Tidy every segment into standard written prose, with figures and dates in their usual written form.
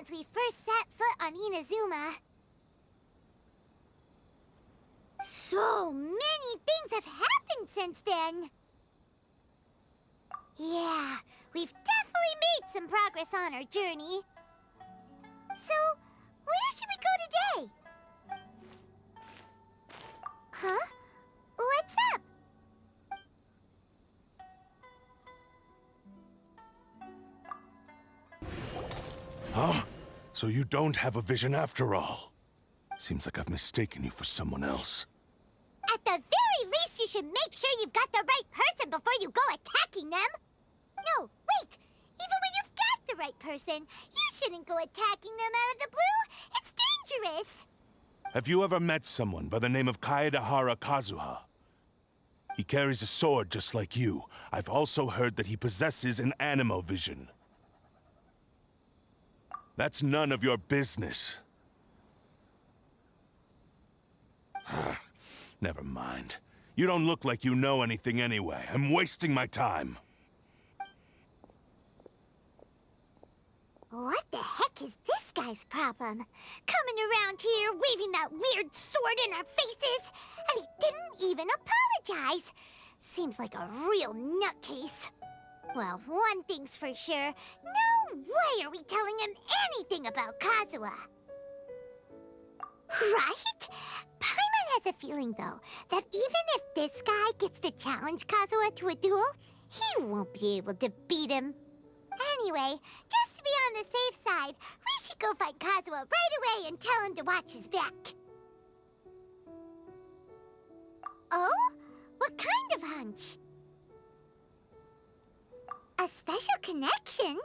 since we first set foot on Inazuma. So many things have happened since then. Yeah, we've definitely made some progress on our journey. So, where should we go today? Huh? What's up? Huh? So you don't have a vision after all? Seems like I've mistaken you for someone else. At the very least, you should make sure you've got the right person before you go attacking them. No, wait! Even when you've got the right person, you shouldn't go attacking them out of the blue. It's dangerous. Have you ever met someone by the name of Kaedahara Kazuha? He carries a sword just like you. I've also heard that he possesses an animo vision. That's none of your business. Never mind. You don't look like you know anything anyway. I'm wasting my time. What the heck is this guy's problem? Coming around here, waving that weird sword in our faces, and he didn't even apologize. Seems like a real nutcase. Well, one thing's for sure. No way are we telling him anything about Kazuha. Right? Paimon has a feeling, though, that even if this guy gets to challenge Kazuha to a duel, he won't be able to beat him. Anyway, just to be on the safe side, we should go find Kazuha right away and tell him to watch his back. Oh? What kind of hunch? A special connection?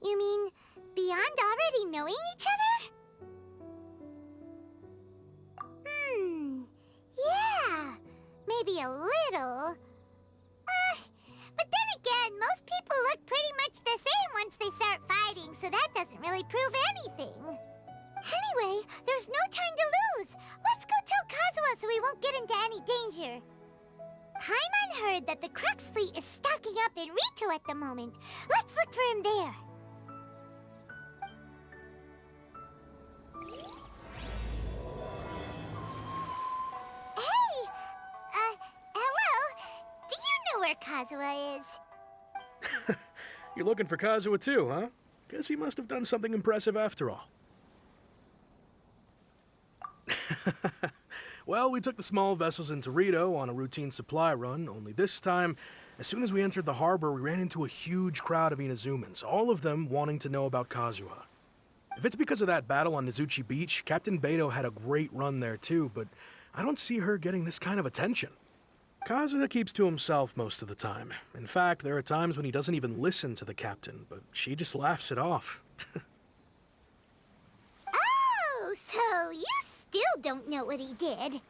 You mean beyond already knowing each other? Yeah, maybe a little. But then again, most people look pretty much the same once they start fighting, so that doesn't really prove anything. Anyway, there's no time to lose. Let's go tell Kazuha so we won't get into any danger. Paimon heard that the Crux fleet is stocking up in Rito at the moment. Let's look for him there. Hey! Hello? Do you know where Kazuha is? You're looking for Kazuha too, huh? Guess he must have done something impressive after all. Well, we took the small vessels into Rito on a routine supply run, only this time, as soon as we entered the harbor, we ran into a huge crowd of Inazumans, all of them wanting to know about Kazuha. If it's because of that battle on Nizuchi Beach, Captain Beto had a great run there too, but I don't see her getting this kind of attention. Kazuha keeps to himself most of the time. In fact, there are times when he doesn't even listen to the captain, but she just laughs it off. Oh, so you still don't know what he did.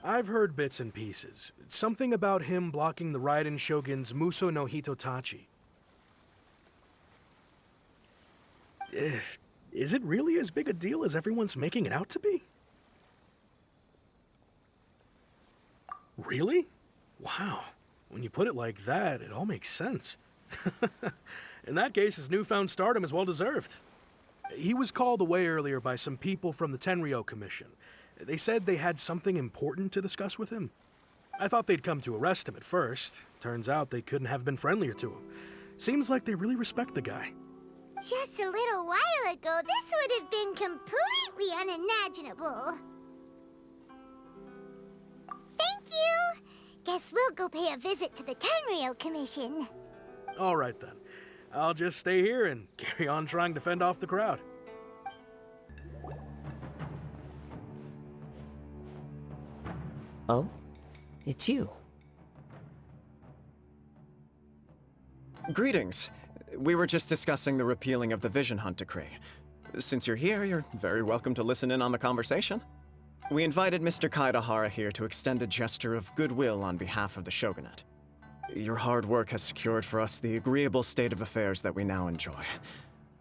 I've heard bits and pieces. Something about him blocking the Raiden Shogun's Muso no Hitotachi. Is it really as big a deal as everyone's making it out to be? Really? Wow. When you put it like that, it all makes sense. In that case, his newfound stardom is well deserved. He was called away earlier by some people from the Tenryou Commission. They said they had something important to discuss with him. I thought they'd come to arrest him at first. Turns out they couldn't have been friendlier to him. Seems like they really respect the guy. Just a little while ago, this would have been completely unimaginable. Thank you! Guess we'll go pay a visit to the Tenryou Commission. All right then. I'll just stay here and carry on trying to fend off the crowd. Oh? It's you. Greetings. We were just discussing the repealing of the Vision Hunt Decree. Since you're here, you're very welcome to listen in on the conversation. We invited Mr. Kaedahara here to extend a gesture of goodwill on behalf of the Shogunate. Your hard work has secured for us the agreeable state of affairs that we now enjoy.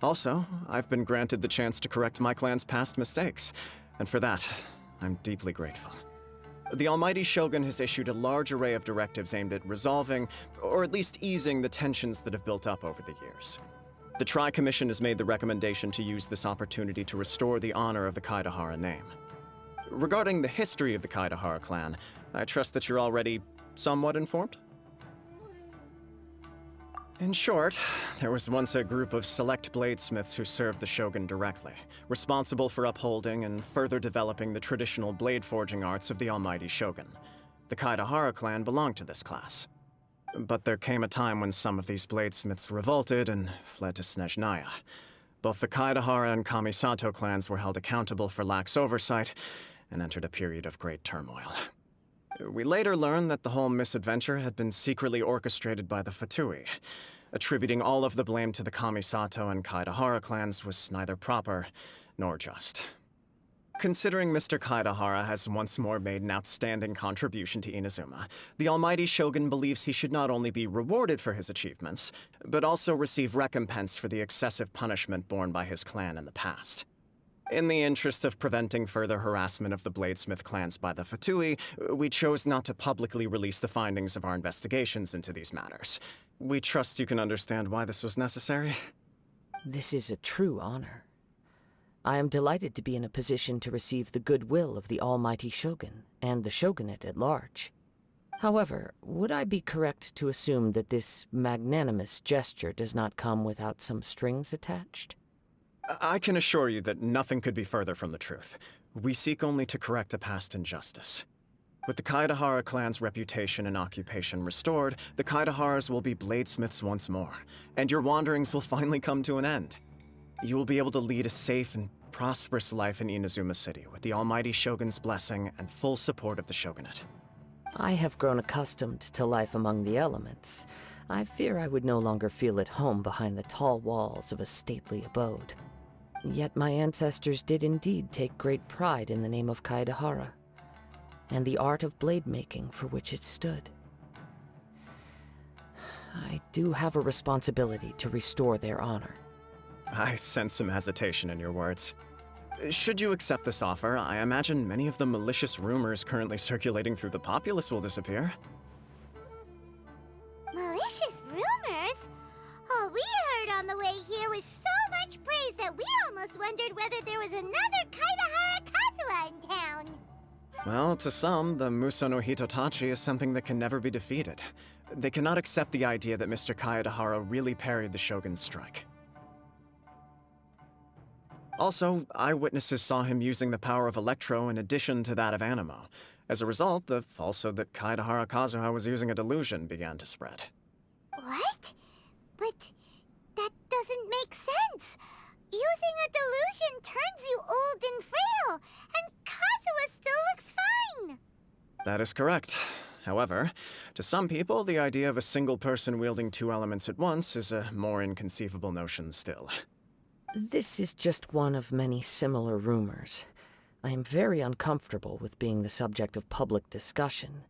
Also, I've been granted the chance to correct my clan's past mistakes, and for that, I'm deeply grateful. The Almighty Shogun has issued a large array of directives aimed at resolving, or at least easing, the tensions that have built up over the years. The Tri-Commission has made the recommendation to use this opportunity to restore the honor of the Kaedahara name. Regarding the history of the Kaedahara clan, I trust that you're already somewhat informed? In short, there was once a group of select bladesmiths who served the shogun directly, responsible for upholding and further developing the traditional blade forging arts of the almighty shogun. The Kaedahara clan belonged to this class. But there came a time when some of these bladesmiths revolted and fled to Snezhnaya. Both the Kaedahara and Kamisato clans were held accountable for lax oversight and entered a period of great turmoil. We later learned that the whole misadventure had been secretly orchestrated by the Fatui. Attributing all of the blame to the Kamisato and Kaedahara clans was neither proper nor just. Considering Mr. Kaedahara has once more made an outstanding contribution to Inazuma, the almighty shogun believes he should not only be rewarded for his achievements, but also receive recompense for the excessive punishment borne by his clan in the past. In the interest of preventing further harassment of the bladesmith clans by the Fatui, we chose not to publicly release the findings of our investigations into these matters. We trust you can understand why this was necessary. This is a true honor. I am delighted to be in a position to receive the goodwill of the almighty shogun and the shogunate at large. However, would I be correct to assume that this magnanimous gesture does not come without some strings attached? I can assure you that nothing could be further from the truth. We seek only to correct a past injustice. With the Kaedahara clan's reputation and occupation restored, the Kaedaharas will be bladesmiths once more, and your wanderings will finally come to an end. You will be able to lead a safe and prosperous life in Inazuma City with the almighty shogun's blessing and full support of the shogunate. I have grown accustomed to life among the elements. I fear I would no longer feel at home behind the tall walls of a stately abode. Yet my ancestors did indeed take great pride in the name of Kaedahara, and the art of blade making for which it stood. I do have a responsibility to restore their honor. I sense some hesitation in your words. Should you accept this offer, I imagine many of the malicious rumors currently circulating through the populace will disappear. Malicious rumors? All we heard on the way here was so much praise that we almost wondered whether there was another Kaedahara Kazuha in town. Well, to some, the Muso no Hitotachi is something that can never be defeated. They cannot accept the idea that Mr. Kaedahara really parried the shogun's strike. Also, eyewitnesses saw him using the power of Electro in addition to that of Animo. As a result, the falsehood that Kaedahara Kazuha was using a delusion began to spread. What? But that doesn't make sense. Using a delusion turns you old and frail, and Kazuha still looks fine. That is correct. However, to some people, the idea of a single person wielding two elements at once is a more inconceivable notion still. This is just one of many similar rumors. I am very uncomfortable with being the subject of public discussion,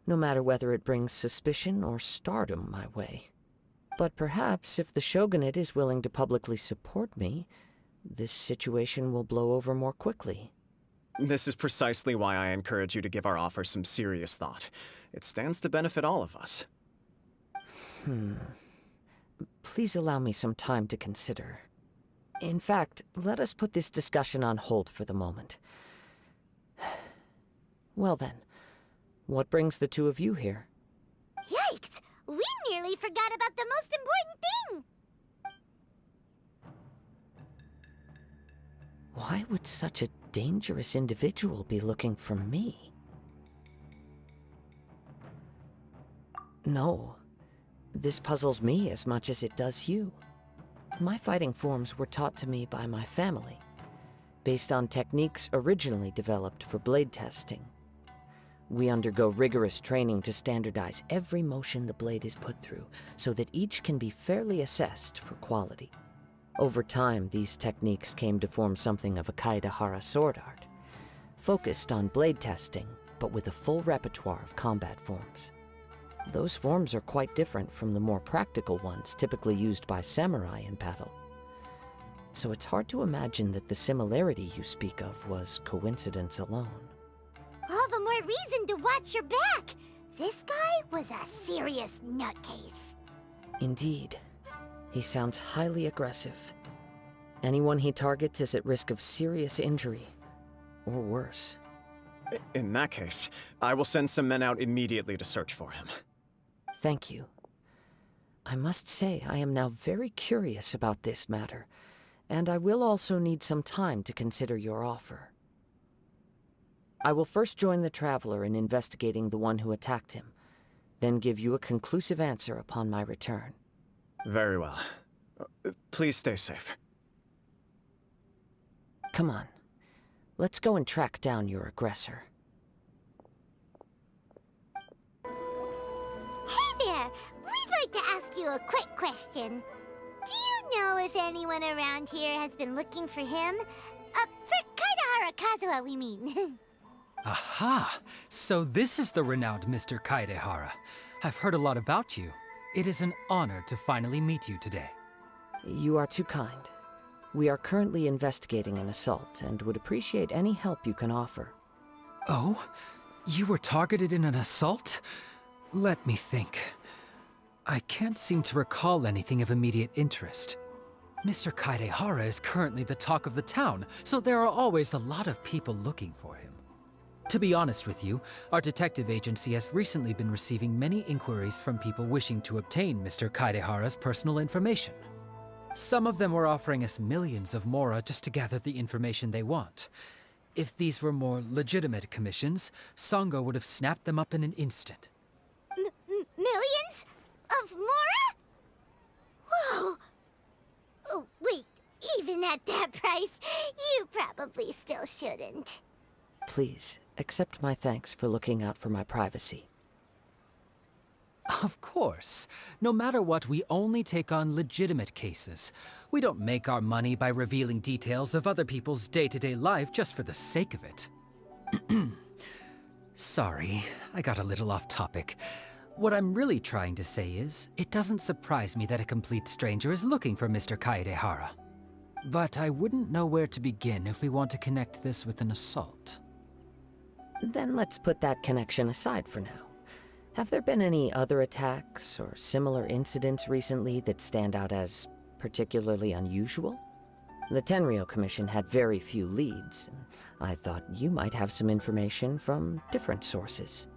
no matter whether it brings suspicion or stardom my way. But perhaps if the shogunate is willing to publicly support me, this situation will blow over more quickly. This is precisely why I encourage you to give our offer some serious thought. It stands to benefit all of us. Please allow me some time to consider. In fact, let us put this discussion on hold for the moment. Well then, what brings the two of you here? Yikes! We nearly forgot about the most important thing! Why would such a dangerous individual be looking for me? No, this puzzles me as much as it does you. My fighting forms were taught to me by my family, based on techniques originally developed for blade testing. We undergo rigorous training to standardize every motion the blade is put through, so that each can be fairly assessed for quality. Over time, these techniques came to form something of a Kaedahara sword art, focused on blade testing, but with a full repertoire of combat forms. Those forms are quite different from the more practical ones typically used by samurai in battle. So it's hard to imagine that the similarity you speak of was coincidence alone. All the more reason to watch your back! This guy was a serious nutcase. Indeed. He sounds highly aggressive. Anyone he targets is at risk of serious injury, or worse. In that case, I will send some men out immediately to search for him. Thank you. I must say I am now very curious about this matter, and I will also need some time to consider your offer. I will first join the Traveler in investigating the one who attacked him, then give you a conclusive answer upon my return. Very well. Please stay safe. Come on. Let's go and track down your aggressor. Hey there! We'd like to ask you a quick question. Do you know if anyone around here has been looking for him? For Kaidahara Kazuha, we mean. Aha! So this is the renowned Mr. Kaidehara. I've heard a lot about you. It is an honor to finally meet you today. You are too kind. We are currently investigating an assault and would appreciate any help you can offer. Oh? You were targeted in an assault? Let me think. I can't seem to recall anything of immediate interest. Mr. Kaidehara is currently the talk of the town, so there are always a lot of people looking for him. To be honest with you, our detective agency has recently been receiving many inquiries from people wishing to obtain Mr. Kaidehara's personal information. Some of them were offering us millions of mora just to gather the information they want. If these were more legitimate commissions, Sango would have snapped them up in an instant. Millions? Of mora? Whoa! Oh, wait, even at that price, you probably still shouldn't. Please, accept my thanks for looking out for my privacy. Of course. No matter what, we only take on legitimate cases. We don't make our money by revealing details of other people's day-to-day life just for the sake of it. Sorry, I got a little off topic. What I'm really trying to say is, it doesn't surprise me that a complete stranger is looking for Mr. Kaidehara. But I wouldn't know where to begin if we want to connect this with an assault. Then let's put that connection aside for now. Have there been any other attacks or similar incidents recently that stand out as particularly unusual? The Tenryou Commission had very few leads, and I thought you might have some information from different sources.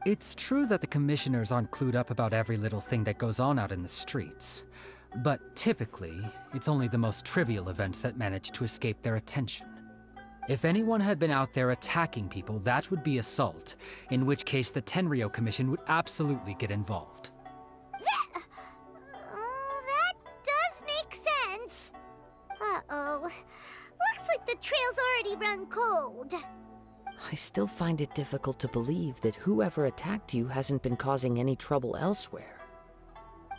It's true that the commissioners aren't clued up about every little thing that goes on out in the streets. But typically, it's only the most trivial events that manage to escape their attention. If anyone had been out there attacking people, that would be assault, in which case the Tenryou Commission would absolutely get involved. That does make sense. Uh-oh. Looks like the trail's already run cold. I still find it difficult to believe that whoever attacked you hasn't been causing any trouble elsewhere.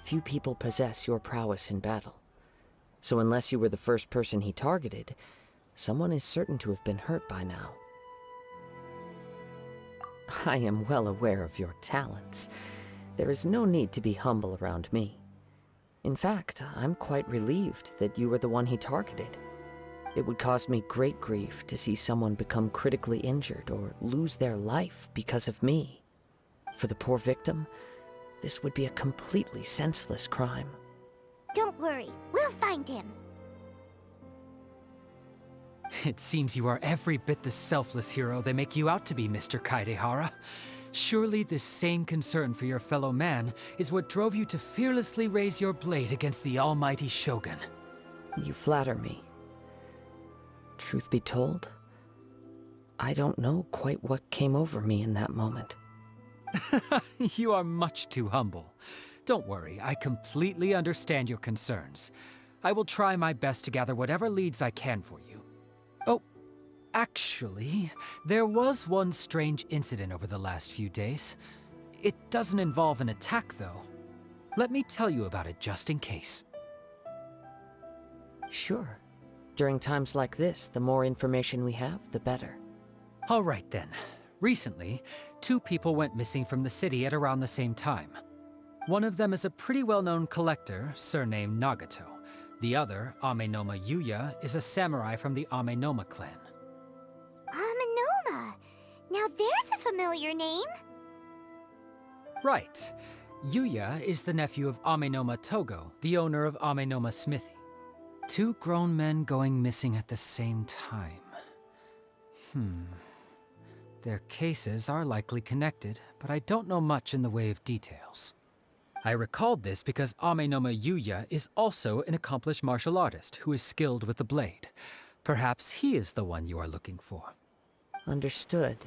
Few people possess your prowess in battle. So unless you were the first person he targeted, someone is certain to have been hurt by now. I am well aware of your talents. There is no need to be humble around me. In fact, I'm quite relieved that you were the one he targeted. It would cause me great grief to see someone become critically injured or lose their life because of me. For the poor victim, this would be a completely senseless crime. Don't worry, we'll find him. It seems you are every bit the selfless hero they make you out to be, Mr. Kaidehara. Surely this same concern for your fellow man is what drove you to fearlessly raise your blade against the almighty Shogun. You flatter me. Truth be told, I don't know quite what came over me in that moment. You are much too humble. Don't worry, I completely understand your concerns. I will try my best to gather whatever leads I can for you. Oh, actually, there was one strange incident over the last few days. It doesn't involve an attack, though. Let me tell you about it just in case. Sure. During times like this, the more information we have, the better. All right then. Recently, 2 people went missing from the city at around the same time. One of them is a pretty well-known collector, surnamed Nagato. The other, Amenoma Yuya, is a samurai from the Amenoma clan. Amenoma. Now there's a familiar name. Right. Yuya is the nephew of Amenoma Togo, the owner of Amenoma Smithy. Two grown men going missing at the same time. Their cases are likely connected, but I don't know much in the way of details. I recalled this because Amenoma Yuya is also an accomplished martial artist who is skilled with the blade. Perhaps he is the one you are looking for. Understood,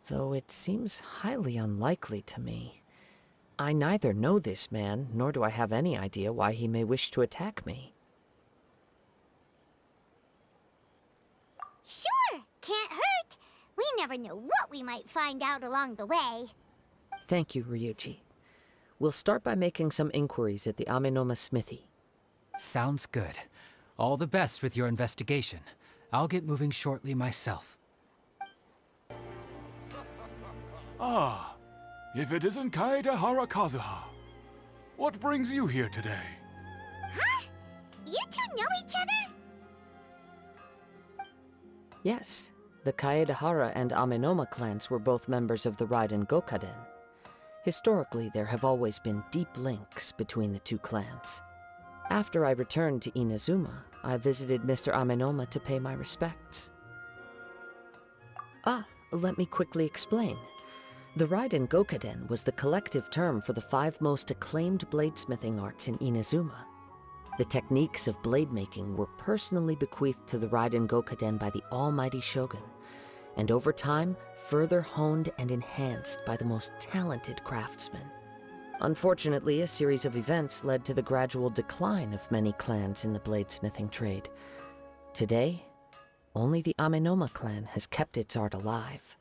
though it seems highly unlikely to me. I neither know this man, nor do I have any idea why he may wish to attack me. Sure, can't hurt. We never know what we might find out along the way. Thank you, Ryuji. We'll start by making some inquiries at the Amenoma Smithy. Sounds good. All the best with your investigation. I'll get moving shortly myself. Ah, if it isn't Kaedehara Kazuha. What brings you here today? Huh? You two know each other? Yes, the Kaedehara and Amenoma clans were both members of the Raiden Gokaden. Historically, there have always been deep links between the two clans. After I returned to Inazuma, I visited Mr. Amenoma to pay my respects. Let me quickly explain. The Raiden Gokaden was the collective term for the 5 most acclaimed bladesmithing arts in Inazuma. The techniques of blade making were personally bequeathed to the Raiden Gokaden by the almighty Shogun, and over time, further honed and enhanced by the most talented craftsmen. Unfortunately, a series of events led to the gradual decline of many clans in the bladesmithing trade. Today, only the Amenoma clan has kept its art alive.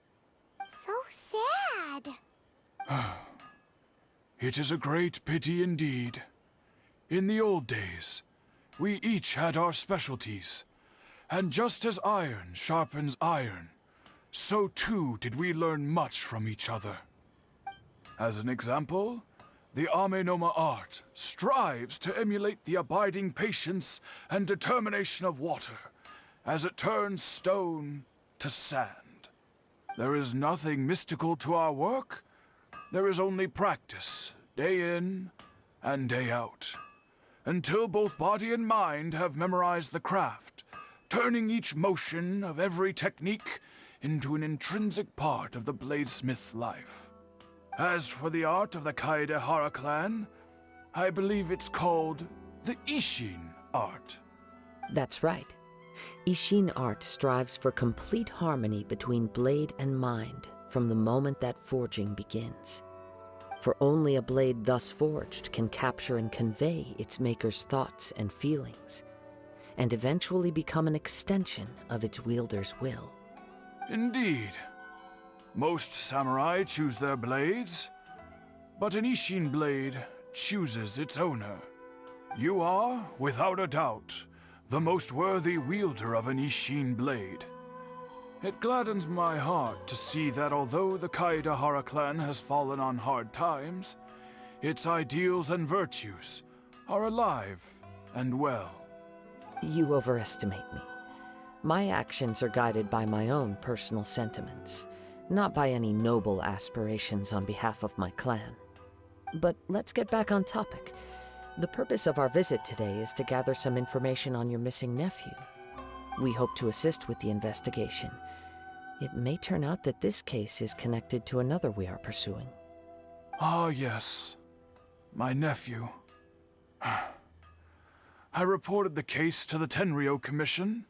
So sad. It is a great pity indeed. In the old days, we each had our specialties, and just as iron sharpens iron, so too did we learn much from each other. As an example, the Amenoma art strives to emulate the abiding patience and determination of water as it turns stone to sand. There is nothing mystical to our work. There is only practice, day in and day out, until both body and mind have memorized the craft, turning each motion of every technique into an intrinsic part of the bladesmith's life. As for the art of the Kaedehara clan, I believe it's called the Ishin art. That's right. Ishin art strives for complete harmony between blade and mind from the moment that forging begins. For only a blade thus forged can capture and convey its maker's thoughts and feelings, and eventually become an extension of its wielder's will. Indeed. Most samurai choose their blades, but an Ishin blade chooses its owner. You are, without a doubt, the most worthy wielder of an Ishin blade. It gladdens my heart to see that although the Kaedehara clan has fallen on hard times, its ideals and virtues are alive and well. You overestimate me. My actions are guided by my own personal sentiments, not by any noble aspirations on behalf of my clan. But let's get back on topic. The purpose of our visit today is to gather some information on your missing nephew. We hope to assist with the investigation. It may turn out that this case is connected to another we are pursuing. Ah, yes. My nephew. I reported the case to the Tenryo Commission,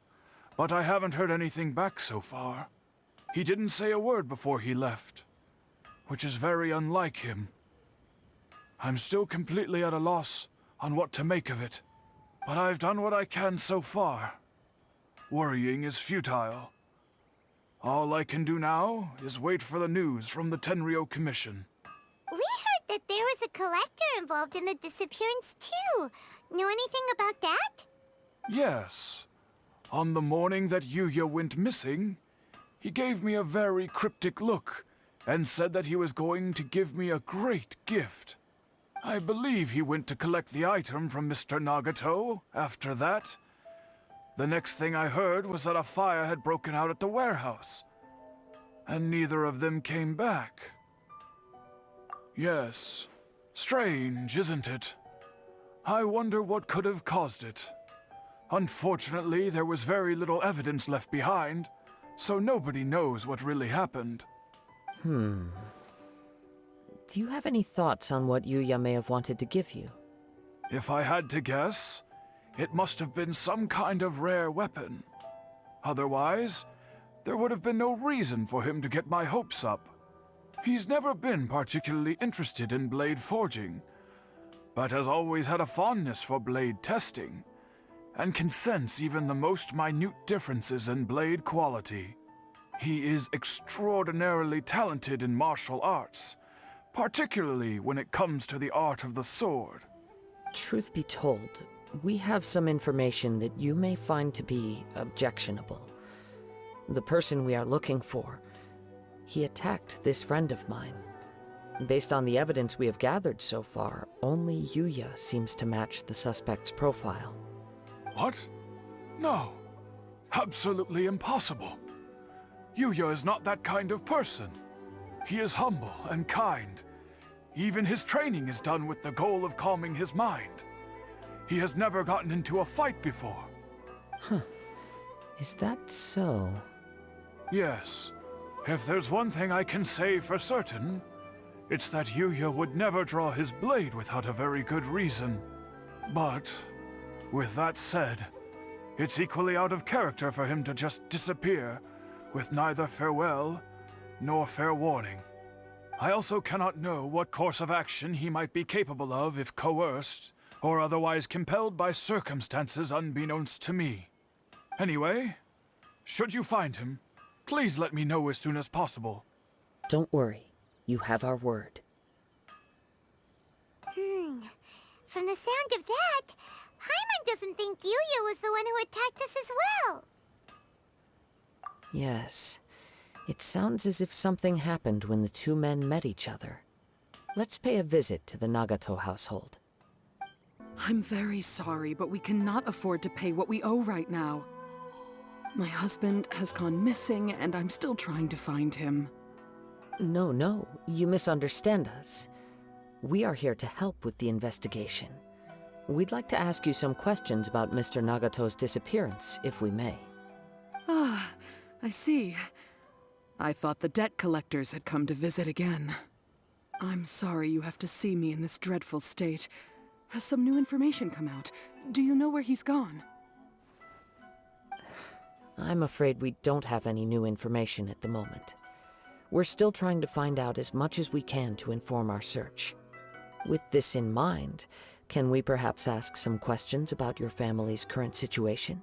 but I haven't heard anything back so far. He didn't say a word before he left, which is very unlike him. I'm still completely at a loss on what to make of it, but I've done what I can so far. Worrying is futile. All I can do now is wait for the news from the Tenryo Commission. We heard that there was a collector involved in the disappearance, too. Know anything about that? Yes. On the morning that Yuya went missing, he gave me a very cryptic look and said that he was going to give me a great gift. I believe he went to collect the item from Mr. Nagato after that. The next thing I heard was that a fire had broken out at the warehouse, and neither of them came back. Yes, Strange, isn't it? I wonder what could have caused it. Unfortunately, there was very little evidence left behind, so nobody knows what really happened. Do you have any thoughts on what Yuya may have wanted to give you? If I had to guess, it must have been some kind of rare weapon. Otherwise, there would have been no reason for him to get my hopes up. He's never been particularly interested in blade forging, but has always had a fondness for blade testing, and can sense even the most minute differences in blade quality. He is extraordinarily talented in martial arts, particularly when it comes to the art of the sword. Truth be told, we have some information that you may find to be objectionable. The person we are looking for, he attacked this friend of mine. Based on the evidence we have gathered so far, only Yuya seems to match the suspect's profile. What? No. Absolutely impossible. Yuya is not that kind of person. He is humble and kind. Even his training is done with the goal of calming his mind. He has never gotten into a fight before. Is that so? Yes. If there's one thing I can say for certain, it's that Yuya would never draw his blade without a very good reason. But, with that said, it's equally out of character for him to just disappear, with neither farewell nor fair warning. I also cannot know what course of action he might be capable of if coerced, or otherwise compelled by circumstances unbeknownst to me. Anyway, should you find him, please let me know as soon as possible. Don't worry. You have our word. From the sound of that, Paimon doesn't think Yuya was the one who attacked us as well. Yes. It sounds as if something happened when the two men met each other. Let's pay a visit to the Nagato household. I'm very sorry, but we cannot afford to pay what we owe right now. My husband has gone missing, and I'm still trying to find him. No, you misunderstand us. We are here to help with the investigation. We'd like to ask you some questions about Mr. Nagato's disappearance, if we may. Ah, I see. I thought the debt collectors had come to visit again. I'm sorry you have to see me in this dreadful state. Has some new information come out? Do you know where he's gone? I'm afraid we don't have any new information at the moment. We're still trying to find out as much as we can to inform our search. With this in mind, can we perhaps ask some questions about your family's current situation?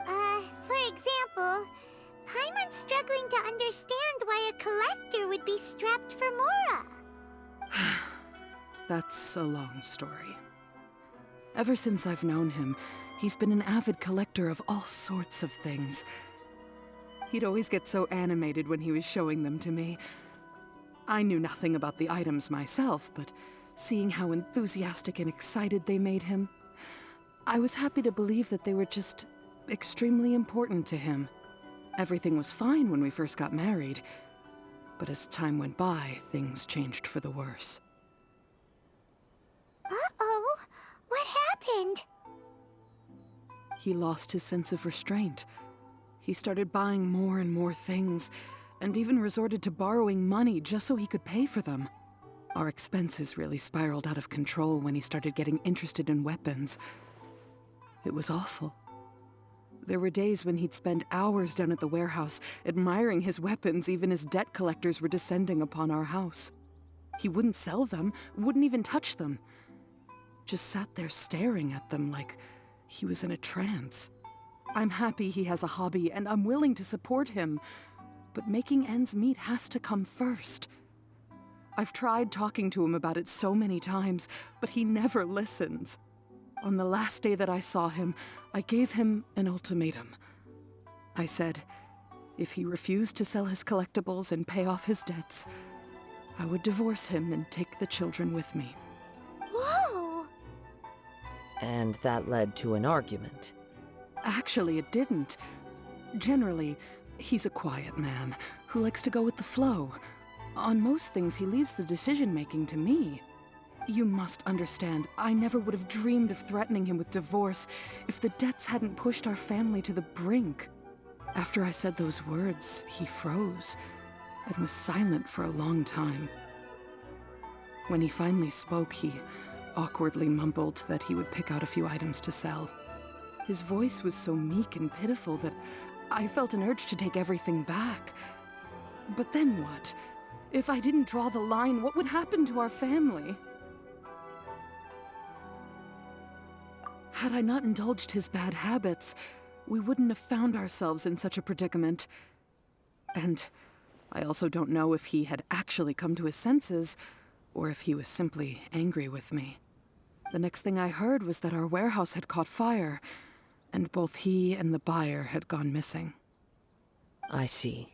For example, Paimon's struggling to understand why a collector would be strapped for Mora. That's a long story. Ever since I've known him, he's been an avid collector of all sorts of things. He'd always get so animated when he was showing them to me. I knew nothing about the items myself, but seeing how enthusiastic and excited they made him, I was happy to believe that they were just extremely important to him. Everything was fine when we first got married, but as time went by, things changed for the worse. Uh-oh, what happened? He lost his sense of restraint. He started buying more and more things, and even resorted to borrowing money just so he could pay for them. Our expenses really spiraled out of control when he started getting interested in weapons. It was awful. There were days when he'd spend hours down at the warehouse, admiring his weapons even as debt collectors were descending upon our house. He wouldn't sell them, wouldn't even touch them. Just sat there staring at them like he was in a trance. I'm happy he has a hobby, and I'm willing to support him, but making ends meet has to come first. I've tried talking to him about it so many times, but he never listens. On the last day that I saw him, I gave him an ultimatum. I said, if he refused to sell his collectibles and pay off his debts, I would divorce him and take the children with me. Whoa! And that led to an argument. Actually, it didn't. Generally, he's a quiet man who likes to go with the flow. On most things, he leaves the decision-making to me. You must understand, I never would have dreamed of threatening him with divorce if the debts hadn't pushed our family to the brink. After I said those words, he froze and was silent for a long time. When he finally spoke, he awkwardly mumbled that he would pick out a few items to sell. His voice was so meek and pitiful that I felt an urge to take everything back. But then what? If I didn't draw the line, what would happen to our family? Had I not indulged his bad habits, we wouldn't have found ourselves in such a predicament. And I also don't know if he had actually come to his senses, or if he was simply angry with me. The next thing I heard was that our warehouse had caught fire, and both he and the buyer had gone missing. I see.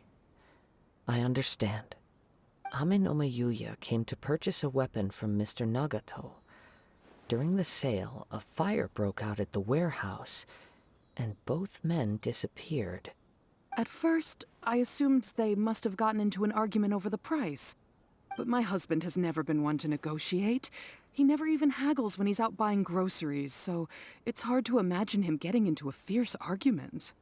I understand. Ame no Mayuya came to purchase a weapon from Mr. Nagato. During the sale, a fire broke out at the warehouse, and both men disappeared. At first, I assumed they must have gotten into an argument over the price. But my husband has never been one to negotiate. He never even haggles when he's out buying groceries, so it's hard to imagine him getting into a fierce argument.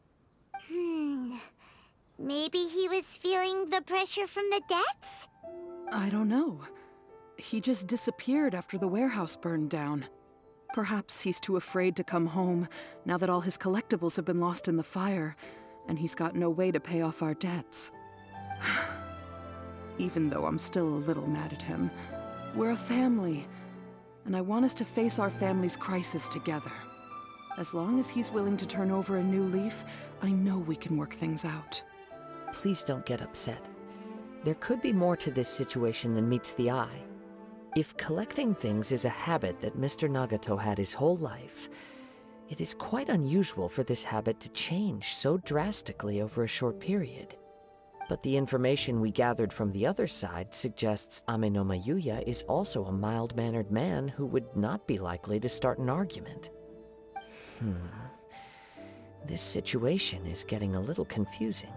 Maybe he was feeling the pressure from the debts? I don't know. He just disappeared after the warehouse burned down. Perhaps he's too afraid to come home now that all his collectibles have been lost in the fire, and he's got no way to pay off our debts. Even though I'm still a little mad at him, we're a family, and I want us to face our family's crisis together. As long as he's willing to turn over a new leaf, I know we can work things out. Please don't get upset. There could be more to this situation than meets the eye. If collecting things is a habit that Mr. Nagato had his whole life, it is quite unusual for this habit to change so drastically over a short period. But the information we gathered from the other side suggests Ame no Mayuya is also a mild-mannered man who would not be likely to start an argument. This situation is getting a little confusing.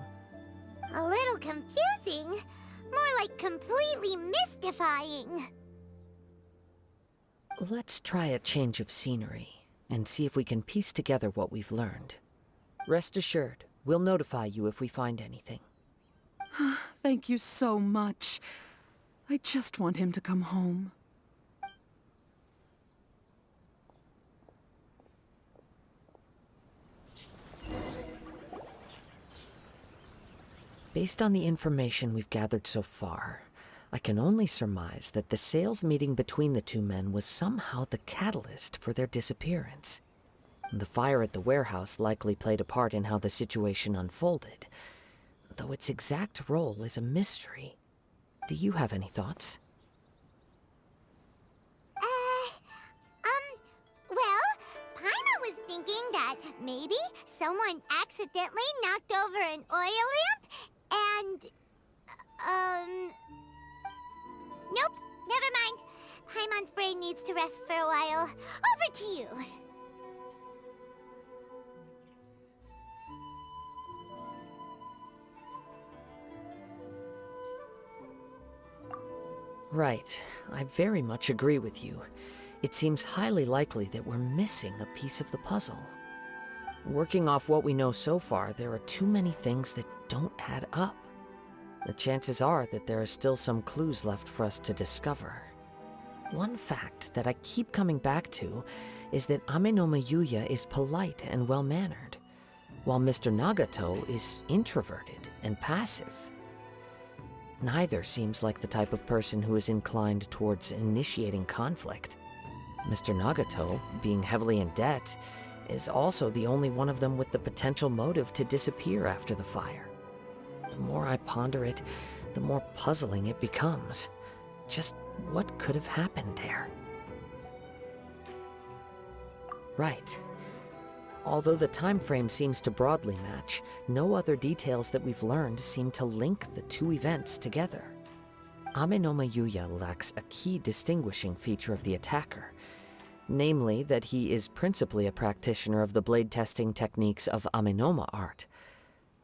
A little confusing? More like completely mystifying. Let's try a change of scenery and see if we can piece together what we've learned. Rest assured, we'll notify you if we find anything. Thank you so much. I just want him to come home. Based on the information we've gathered so far, I can only surmise that the sales meeting between the two men was somehow the catalyst for their disappearance. The fire at the warehouse likely played a part in how the situation unfolded, though its exact role is a mystery. Do you have any thoughts? Well, Paima was thinking that maybe someone accidentally knocked over an oil lamp and, nope, never mind. Paimon's brain needs to rest for a while. Over to you. Right. I very much agree with you. It seems highly likely that we're missing a piece of the puzzle. Working off what we know so far, there are too many things that don't add up. The chances are that there are still some clues left for us to discover. One fact that I keep coming back to is that Ame no Mayuya is polite and well-mannered, while Mr. Nagato is introverted and passive. Neither seems like the type of person who is inclined towards initiating conflict. Mr. Nagato, being heavily in debt, is also the only one of them with the potential motive to disappear after the fire. The more I ponder it, the more puzzling it becomes. Just what could have happened there? Right. Although the time frame seems to broadly match, no other details that we've learned seem to link the two events together. Ame no Mayuya lacks a key distinguishing feature of the attacker, namely that he is principally a practitioner of the blade testing techniques of Amenoma art,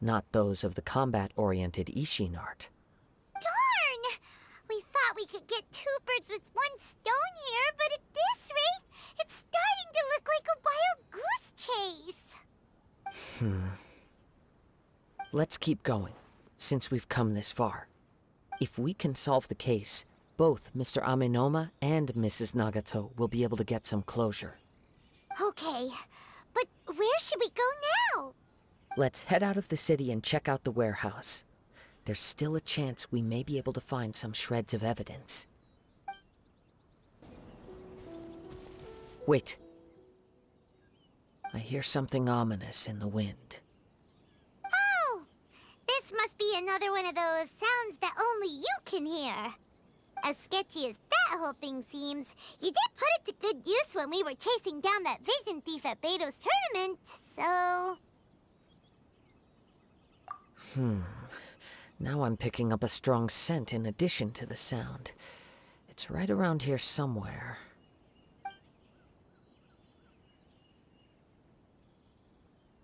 not those of the combat-oriented Ishin art. Darn! We thought thought we could get two birds with one stone here, but at this rate, it's starting to look like a wild goose chase. Let's keep going, since we've come this far. If we can solve the case, both Mr. Amenoma and Mrs. Nagato will be able to get some closure. Okay, but where should we go now? Let's head out of the city and check out the warehouse. There's still a chance we may be able to find some shreds of evidence. Wait. I hear something ominous in the wind. Oh! This must be another one of those sounds that only you can hear. As sketchy as that whole thing seems, you did put it to good use when we were chasing down that vision thief at Beto's tournament, so... Now I'm picking up a strong scent in addition to the sound. It's right around here somewhere.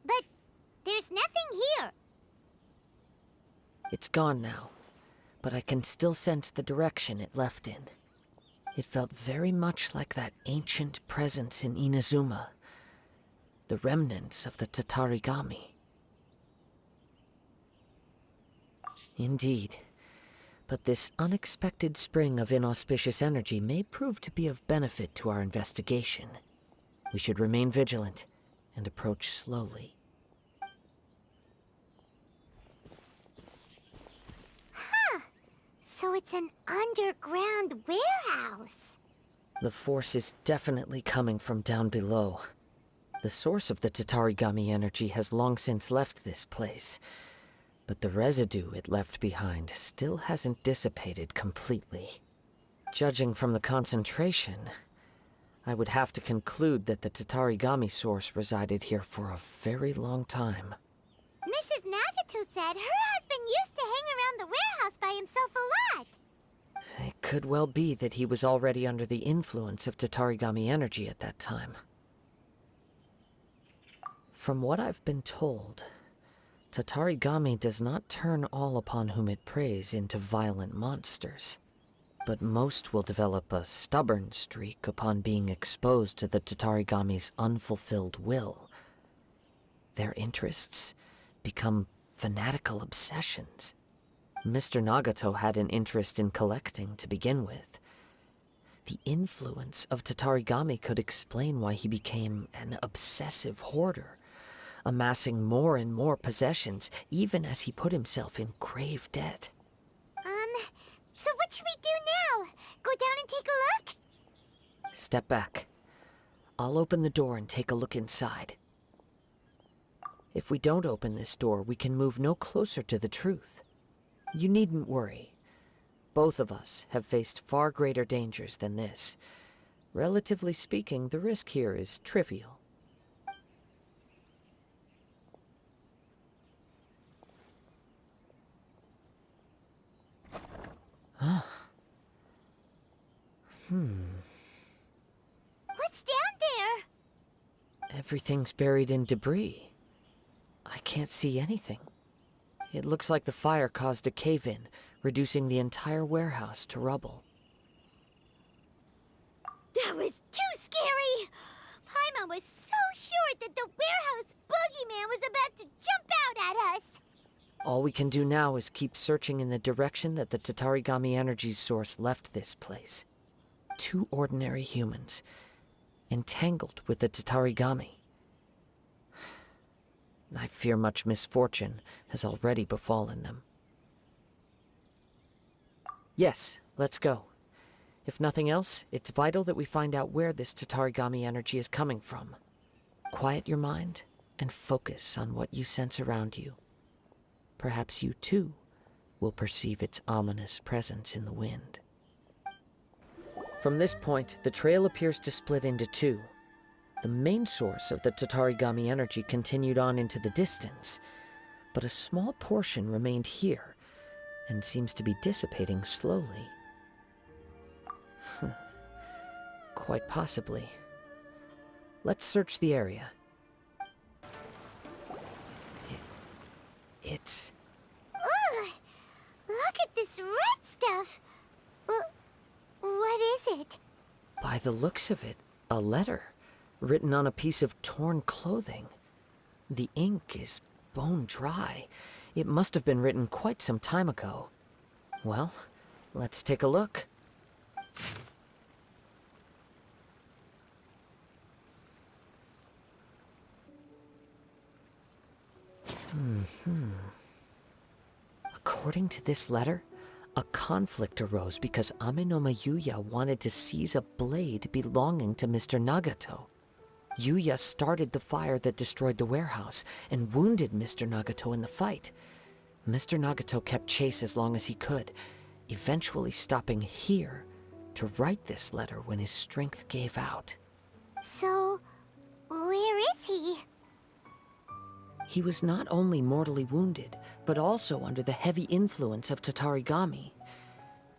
But there's nothing here. It's gone now, but I can still sense the direction it left in. It felt very much like that ancient presence in Inazuma, the remnants of the Tatarigami. Indeed, but this unexpected spring of inauspicious energy may prove to be of benefit to our investigation. We should remain vigilant and approach slowly. So it's an underground warehouse. The force is definitely coming from down below. The source of the Tatarigami energy has long since left this place, but the residue it left behind still hasn't dissipated completely. Judging from the concentration, I would have to conclude that the Tatarigami source resided here for a very long time. Mrs. Nagato said her husband used to hang around the warehouse by himself a lot. It could well be that he was already under the influence of Tatarigami energy at that time. From what I've been told, Tatarigami does not turn all upon whom it preys into violent monsters, but most will develop a stubborn streak upon being exposed to the Tatarigami's unfulfilled will. Their interests become fanatical obsessions. Mr. Nagato had an interest in collecting to begin with. The influence of Tatarigami could explain why he became an obsessive hoarder, amassing more and more possessions, even as he put himself in grave debt. So what should we do now? Go down and take a look? Step back. I'll open the door and take a look inside. If we don't open this door, we can move no closer to the truth. You needn't worry. Both of us have faced far greater dangers than this. Relatively speaking, the risk here is trivial. Huh. What's down there? Everything's buried in debris. I can't see anything. It looks like the fire caused a cave-in, reducing the entire warehouse to rubble. That was too scary! Paimon was so sure that the warehouse boogeyman was about to jump out at us! All we can do now is keep searching in the direction that the Tatarigami energy source left this place. Two ordinary humans, entangled with the Tatarigami. I fear much misfortune has already befallen them. Yes, let's go. If nothing else, it's vital that we find out where this Tatarigami energy is coming from. Quiet your mind and focus on what you sense around you. Perhaps you too will perceive its ominous presence in the wind. From this point, the trail appears to split into two. The main source of the Tatarigami energy continued on into the distance, but a small portion remained here and seems to be dissipating slowly. Quite possibly. Let's search the area. It's... Ugh! Look at this red stuff! By the looks of it, a letter written on a piece of torn clothing. The ink is bone dry. It must have been written quite some time ago. Well, let's take a look. According to this letter, a conflict arose because Ame no Yuya wanted to seize a blade belonging to Mr. Nagato. Yuya started the fire that destroyed the warehouse and wounded Mr. Nagato in the fight. Mr. Nagato kept chase as long as he could, eventually stopping here to write this letter when his strength gave out. So, where is he? He was not only mortally wounded, but also under the heavy influence of Tatarigami.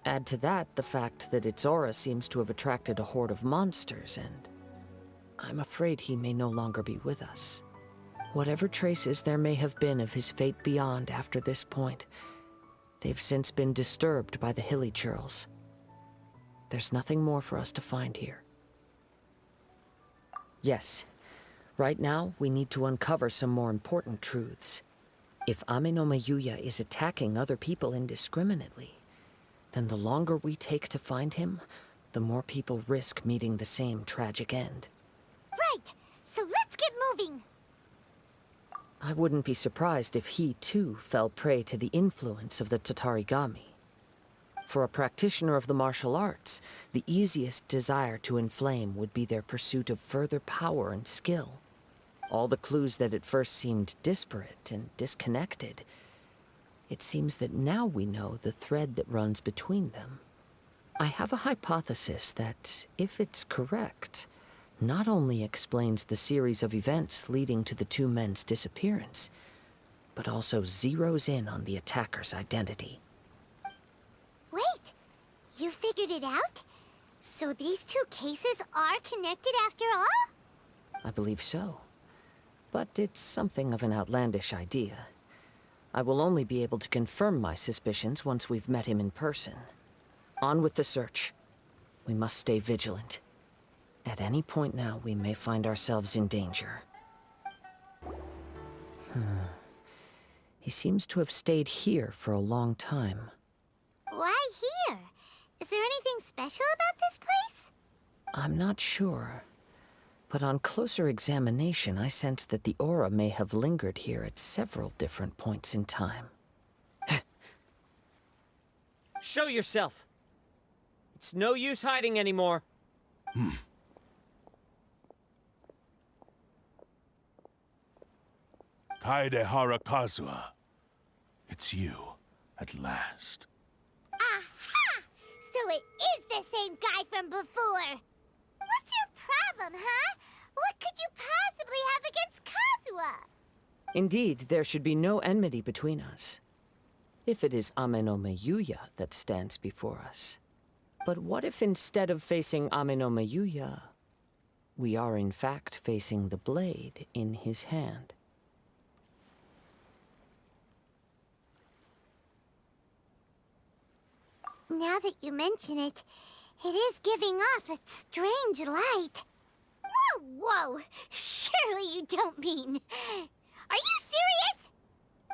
Add to that the fact that its aura seems to have attracted a horde of monsters, and I'm afraid he may no longer be with us. Whatever traces there may have been of his fate beyond after this point, they've since been disturbed by the hilly churls. There's nothing more for us to find here. Yes, right now we need to uncover some more important truths. If Ame no Yuya is attacking other people indiscriminately, then the longer we take to find him, the more people risk meeting the same tragic end. Right, so let's get moving. I wouldn't be surprised if he, too, fell prey to the influence of the Tatarigami. For a practitioner of the martial arts, the easiest desire to inflame would be their pursuit of further power and skill. All the clues that at first seemed disparate and disconnected, it seems that now we know the thread that runs between them. I have a hypothesis that, if it's correct, not only explains the series of events leading to the two men's disappearance, but also zeroes in on the attacker's identity. Wait, you figured it out? So these two cases are connected after all? I believe so. But it's something of an outlandish idea. I will only be able to confirm my suspicions once we've met him in person. On with the search. We must stay vigilant. At any point now, we may find ourselves in danger. He seems to have stayed here for a long time. Why here? Is there anything special about this place? I'm not sure. But on closer examination, I sense that the aura may have lingered here at several different points in time. Show yourself! It's no use hiding anymore. Kaedehara Kazuha. It's you, at last. Aha! So it is the same guy from before! What's your problem, huh? What could you possibly have against Kazuha? Indeed, there should be no enmity between us. If it is Ame no Yuya that stands before us. But what if instead of facing Ame no Yuya, we are in fact facing the blade in his hand? Now that you mention it, it is giving off a strange light. Whoa, whoa! Surely you don't mean... Are you serious?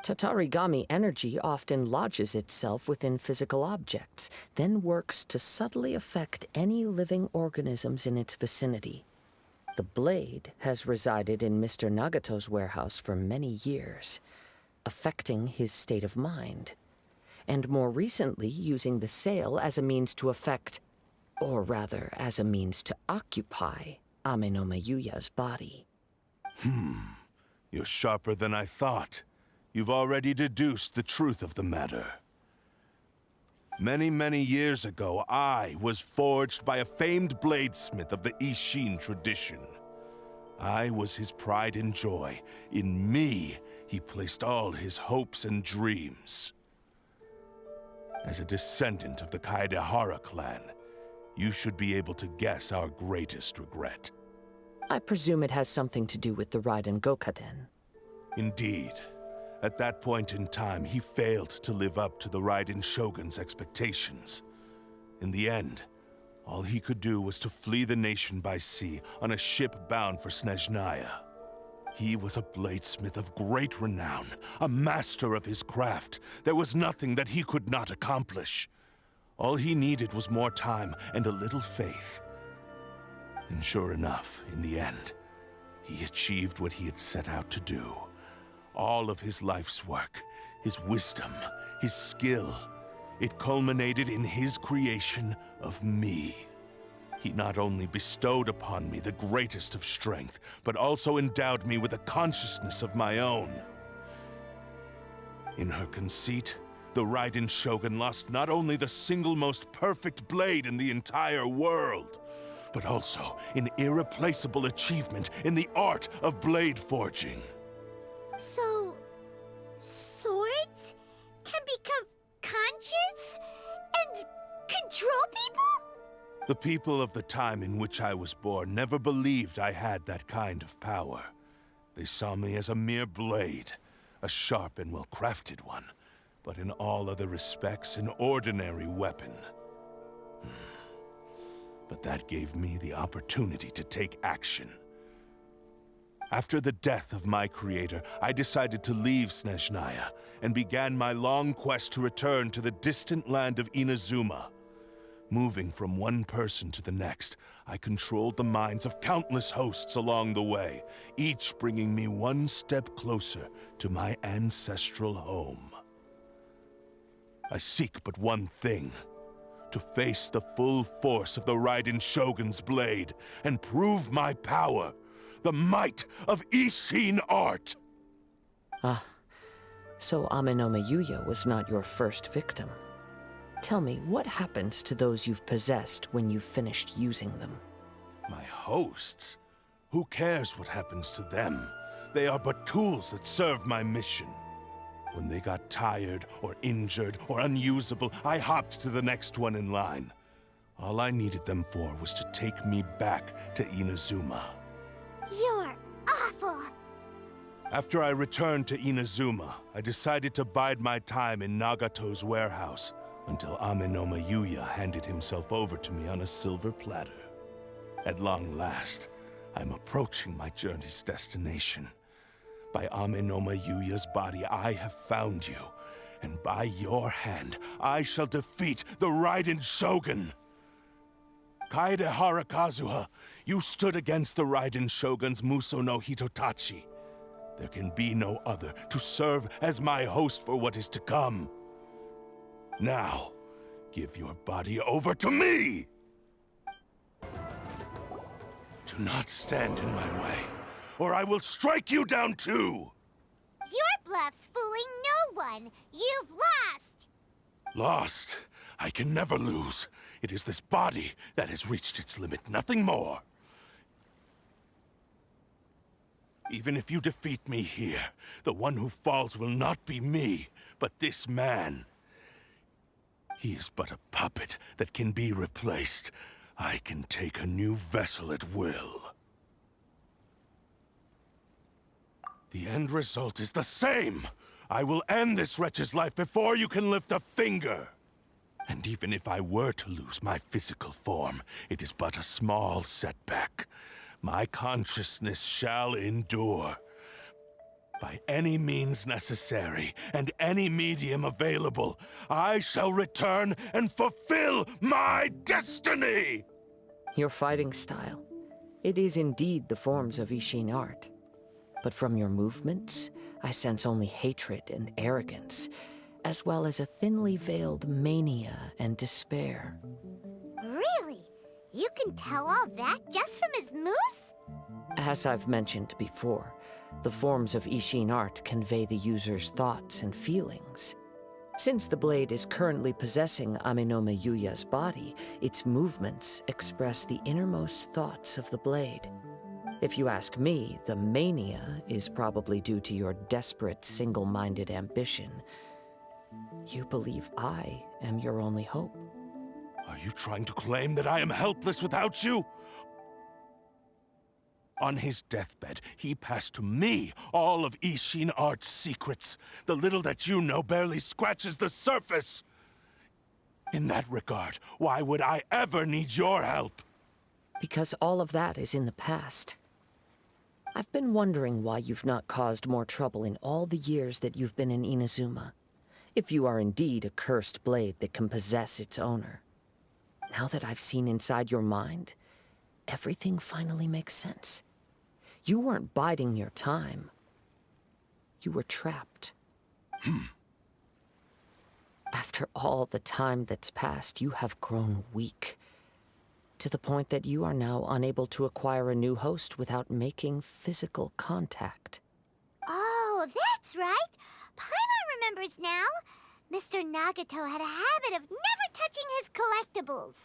Tatarigami energy often lodges itself within physical objects, then works to subtly affect any living organisms in its vicinity. The blade has resided in Mr. Nagato's warehouse for many years, affecting his state of mind, and more recently using the sale as a means to affect, or rather as a means to occupy, Ame no Yuya's body. You're sharper than I thought. You've already deduced the truth of the matter. Many, many years ago, I was forged by a famed bladesmith of the Ishin tradition. I was his pride and joy. In me, he placed all his hopes and dreams. As a descendant of the Kaedehara clan, you should be able to guess our greatest regret. I presume it has something to do with the Raiden Gokaden. Indeed. At that point in time, he failed to live up to the Raiden Shogun's expectations. In the end, All he could do was to flee the nation by sea on a ship bound for Snezhnaya. He was a bladesmith of great renown, a master of his craft. There was nothing that he could not accomplish. All he needed was more time and a little faith. And sure enough, in the end, he achieved what he had set out to do. All of his life's work, his wisdom, his skill, it culminated in his creation of me. He not only bestowed upon me the greatest of strength, but also endowed me with a consciousness of my own. In her conceit, the Raiden Shogun lost not only the single most perfect blade in the entire world, but also an irreplaceable achievement in the art of blade forging. So, swords can become conscious and control people? The people of the time in which I was born never believed I had that kind of power. They saw me as a mere blade, a sharp and well-crafted one, but in all other respects an ordinary weapon. But that gave me the opportunity to take action. After the death of my creator, I decided to leave Snezhnaya and began my long quest to return to the distant land of Inazuma. Moving from one person to the next, I controlled the minds of countless hosts along the way, each bringing me one step closer to my ancestral home. I seek but one thing: to face the full force of the Raiden Shogun's blade and prove my power, the might of Ishin art! Ah, so Amenoma Yuya was not your first victim. Tell me, what happens to those you've possessed when you've finished using them? My hosts? Who cares what happens to them? They are but tools that serve my mission. When they got tired, or injured, or unusable, I hopped to the next one in line. All I needed them for was to take me back to Inazuma. You're awful! After I returned to Inazuma, I decided to bide my time in Nagato's warehouse until Amenoma Yuya handed himself over to me on a silver platter. At long last, I'm approaching my journey's destination. By Amenoma Yuya's body, I have found you, and by your hand, I shall defeat the Raiden Shogun! Kaedehara Kazuha, you stood against the Raiden Shogun's Muso no Hitotachi. There can be no other to serve as my host for what is to come. Now, give your body over to me! Do not stand in my way, or I will strike you down too! Your bluff's fooling no one! You've lost! Lost? I can never lose. It is this body that has reached its limit, nothing more. Even if you defeat me here, the one who falls will not be me, but this man. He is but a puppet that can be replaced. I can take a new vessel at will. The end result is the same! I will end this wretch's life before you can lift a finger! And even if I were to lose my physical form, it is but a small setback. My consciousness shall endure. By any means necessary, and any medium available, I shall return and fulfill my destiny! Your fighting style. It is indeed the forms of Ishin art. But from your movements, I sense only hatred and arrogance, as well as a thinly veiled mania and despair. Really? You can tell all that just from his moves? As I've mentioned before, the forms of Ishin art convey the user's thoughts and feelings. Since the blade is currently possessing Amenoma Yuya's body, its movements express the innermost thoughts of the blade. If you ask me, the mania is probably due to your desperate, single-minded ambition. You believe I am your only hope. Are you trying to claim that I am helpless without you? On his deathbed, he passed to me all of Ishin art's secrets. The little that you know barely scratches the surface. In that regard, why would I ever need your help? Because all of that is in the past. I've been wondering why you've not caused more trouble in all the years that you've been in Inazuma. If you are indeed a cursed blade that can possess its owner. Now that I've seen inside your mind, everything finally makes sense. You weren't biding your time. You were trapped. After all the time that's passed, you have grown weak. To the point that you are now unable to acquire a new host without making physical contact. Oh, that's right. Paimon remembers now. Mr. Nagato had a habit of never touching his collectibles.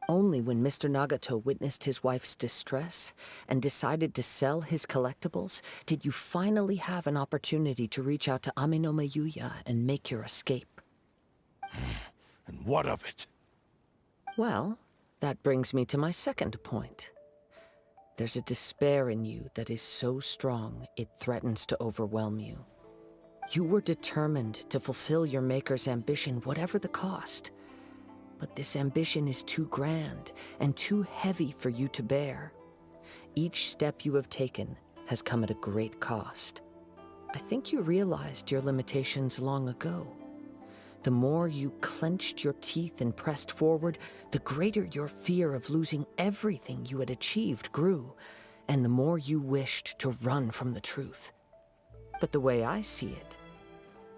Only when Mr. Nagato witnessed his wife's distress and decided to sell his collectibles did you finally have an opportunity to reach out to Aminome Yuya and make your escape. And what of it? Well, that brings me to my second point. There's a despair in you that is so strong it threatens to overwhelm you. You were determined to fulfill your maker's ambition, whatever the cost. But this ambition is too grand and too heavy for you to bear. Each step you have taken has come at a great cost. I think you realized your limitations long ago. The more you clenched your teeth and pressed forward, the greater your fear of losing everything you had achieved grew, and the more you wished to run from the truth. But the way I see it,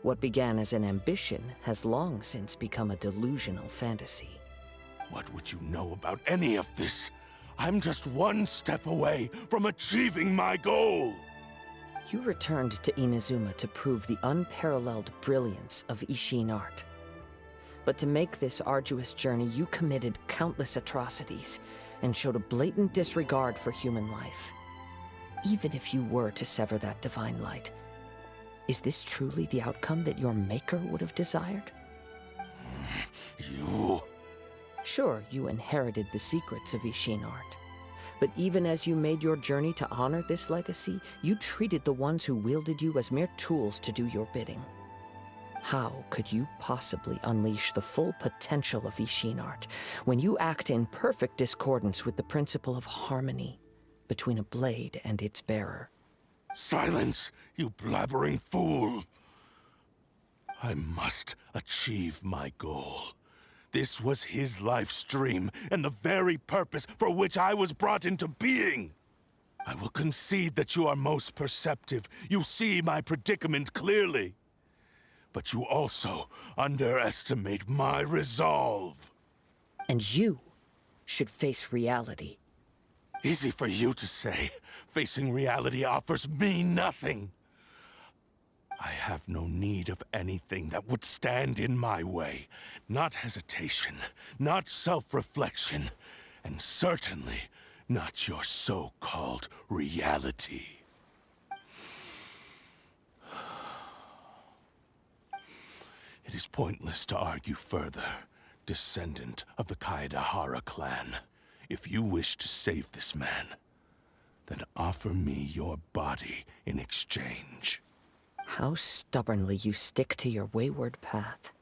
what began as an ambition has long since become a delusional fantasy. What would you know about any of this? I'm just one step away from achieving my goal! You returned to Inazuma to prove the unparalleled brilliance of Ishin art. But to make this arduous journey, you committed countless atrocities and showed a blatant disregard for human life. Even if you were to sever that divine light, is this truly the outcome that your maker would have desired? You... Sure, you inherited the secrets of Ishin art. But even as you made your journey to honor this legacy, you treated the ones who wielded you as mere tools to do your bidding. How could you possibly unleash the full potential of Ishin art when you act in perfect discordance with the principle of harmony between a blade and its bearer? Silence, you blabbering fool! I must achieve my goal. This was his life's dream, and the very purpose for which I was brought into being. I will concede that you are most perceptive. You see my predicament clearly. But you also underestimate my resolve. And you should face reality. Easy for you to say. Facing reality offers me nothing. I have no need of anything that would stand in my way. Not hesitation, not self-reflection, and certainly not your so-called reality. It is pointless to argue further, descendant of the Kaedahara clan. If you wish to save this man, then offer me your body in exchange. How stubbornly you stick to your wayward path.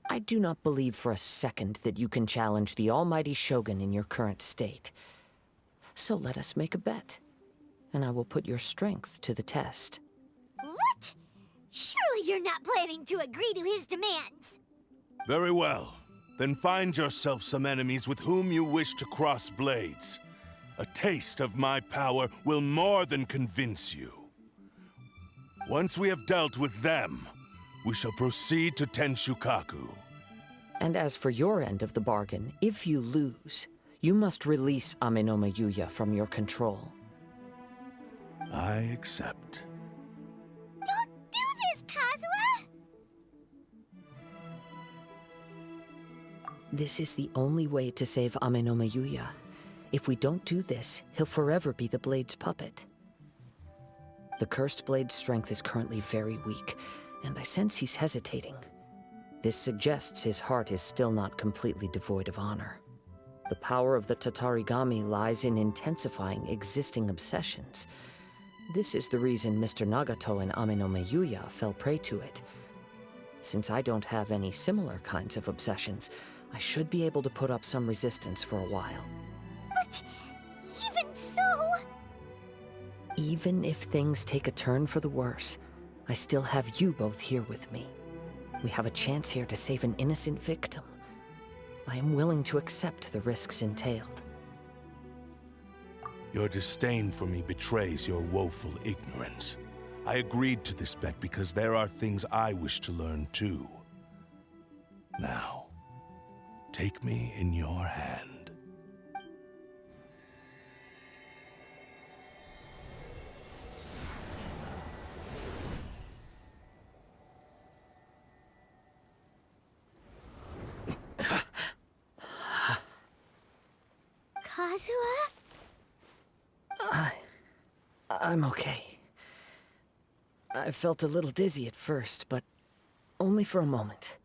I do not believe for a second that you can challenge the almighty Shogun in your current state. So let us make a bet, and I will put your strength to the test. What? Surely you're not planning to agree to his demands. Very well. Then find yourself some enemies with whom you wish to cross blades. A taste of my power will more than convince you. Once we have dealt with them, we shall proceed to Tenshukaku. And as for your end of the bargain, if you lose, you must release Aminome Yuya from your control. I accept. Don't do this, Kazuha! This is the only way to save Aminome Yuya. If we don't do this, he'll forever be the Blade's puppet. The Cursed Blade's strength is currently very weak, and I sense he's hesitating. This suggests his heart is still not completely devoid of honor. The power of the Tatarigami lies in intensifying existing obsessions. This is the reason Mr. Nagato and Aminome Yuya fell prey to it. Since I don't have any similar kinds of obsessions, I should be able to put up some resistance for a while. But even so... Even if things take a turn for the worse, I still have you both here with me. We have a chance here to save an innocent victim. I am willing to accept the risks entailed. Your disdain for me betrays your woeful ignorance. I agreed to this bet because there are things I wish to learn too. Now, take me in your hand. Kazuha? I'm okay. I felt a little dizzy at first, but only for a moment.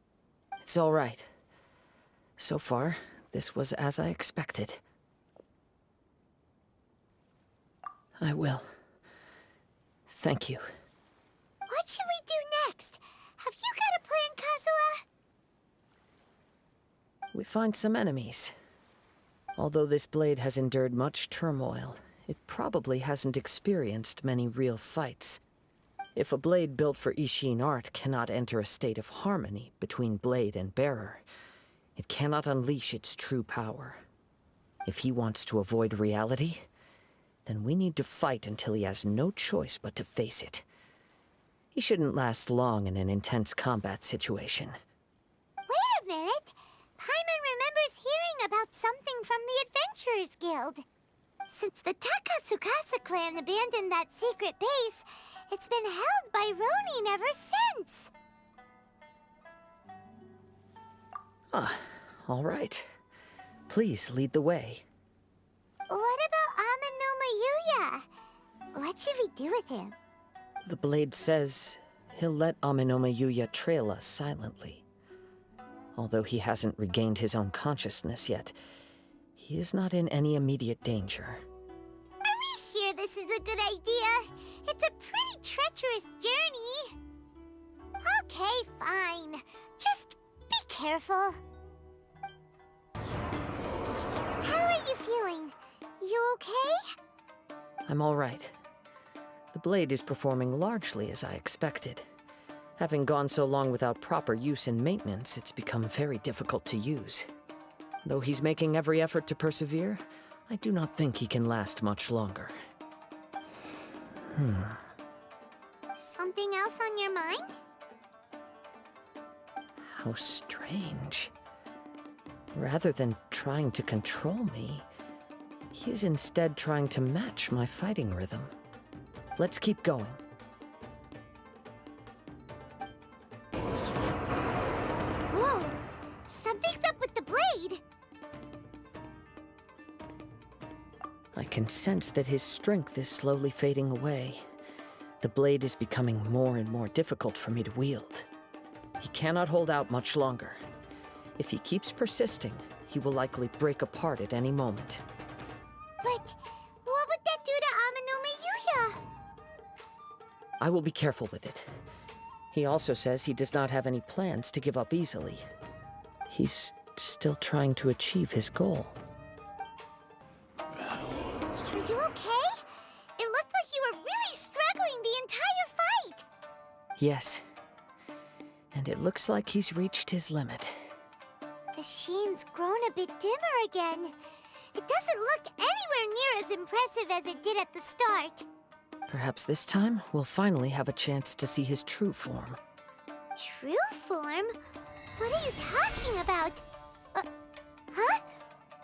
It's all right. So far, this was as I expected. I will. Thank you. What should we do next? Have you got a plan, Kazuha? We find some enemies. Although this blade has endured much turmoil, it probably hasn't experienced many real fights. If a blade built for Ishin art cannot enter a state of harmony between blade and bearer, it cannot unleash its true power. If he wants to avoid reality, then we need to fight until he has no choice but to face it. He shouldn't last long in an intense combat situation. Wait a minute! Paimon remembers hearing about something from the Adventurers Guild. Since the Takasukasa clan abandoned that secret base, it's been held by Ronin ever since. Ah, all right. Please lead the way. What about Amanuma Yuya? What should we do with him? The blade says he'll let Amanoma Yuya trail us silently. Although he hasn't regained his own consciousness yet, he is not in any immediate danger. Are we sure this is a good idea? It's a pretty treacherous journey. Okay, fine. Just be careful. How are you feeling? You okay? I'm all right. The blade is performing largely as I expected. Having gone so long without proper use and maintenance, it's become very difficult to use. Though he's making every effort to persevere, I do not think he can last much longer. Something else on your mind? How strange. Rather than trying to control me, he is instead trying to match my fighting rhythm. Let's keep going. Whoa! Something's up with the blade! I can sense that his strength is slowly fading away. The blade is becoming more and more difficult for me to wield. He cannot hold out much longer. If he keeps persisting, he will likely break apart at any moment. But what would that do to Amanuma Yuya? I will be careful with it. He also says he does not have any plans to give up easily. He's still trying to achieve his goal. Are you okay? It looked like you were really struggling the entire fight. Yes. And it looks like he's reached his limit. The sheen's grown a bit dimmer again. It doesn't look anywhere near as impressive as it did at the start. Perhaps this time, we'll finally have a chance to see his true form. True form? What are you talking about? Huh?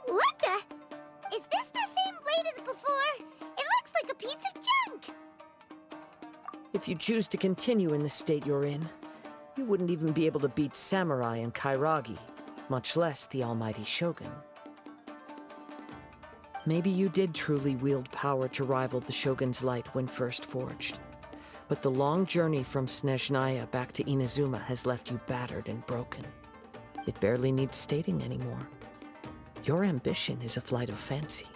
What the? Is this the same blade as before? It looks like a piece of junk! If you choose to continue in the state you're in, you wouldn't even be able to beat Samurai and Kairagi, much less the almighty Shogun. Maybe you did truly wield power to rival the Shogun's light when first forged. But the long journey from Snezhnaya back to Inazuma has left you battered and broken. It barely needs stating anymore. Your ambition is a flight of fancy.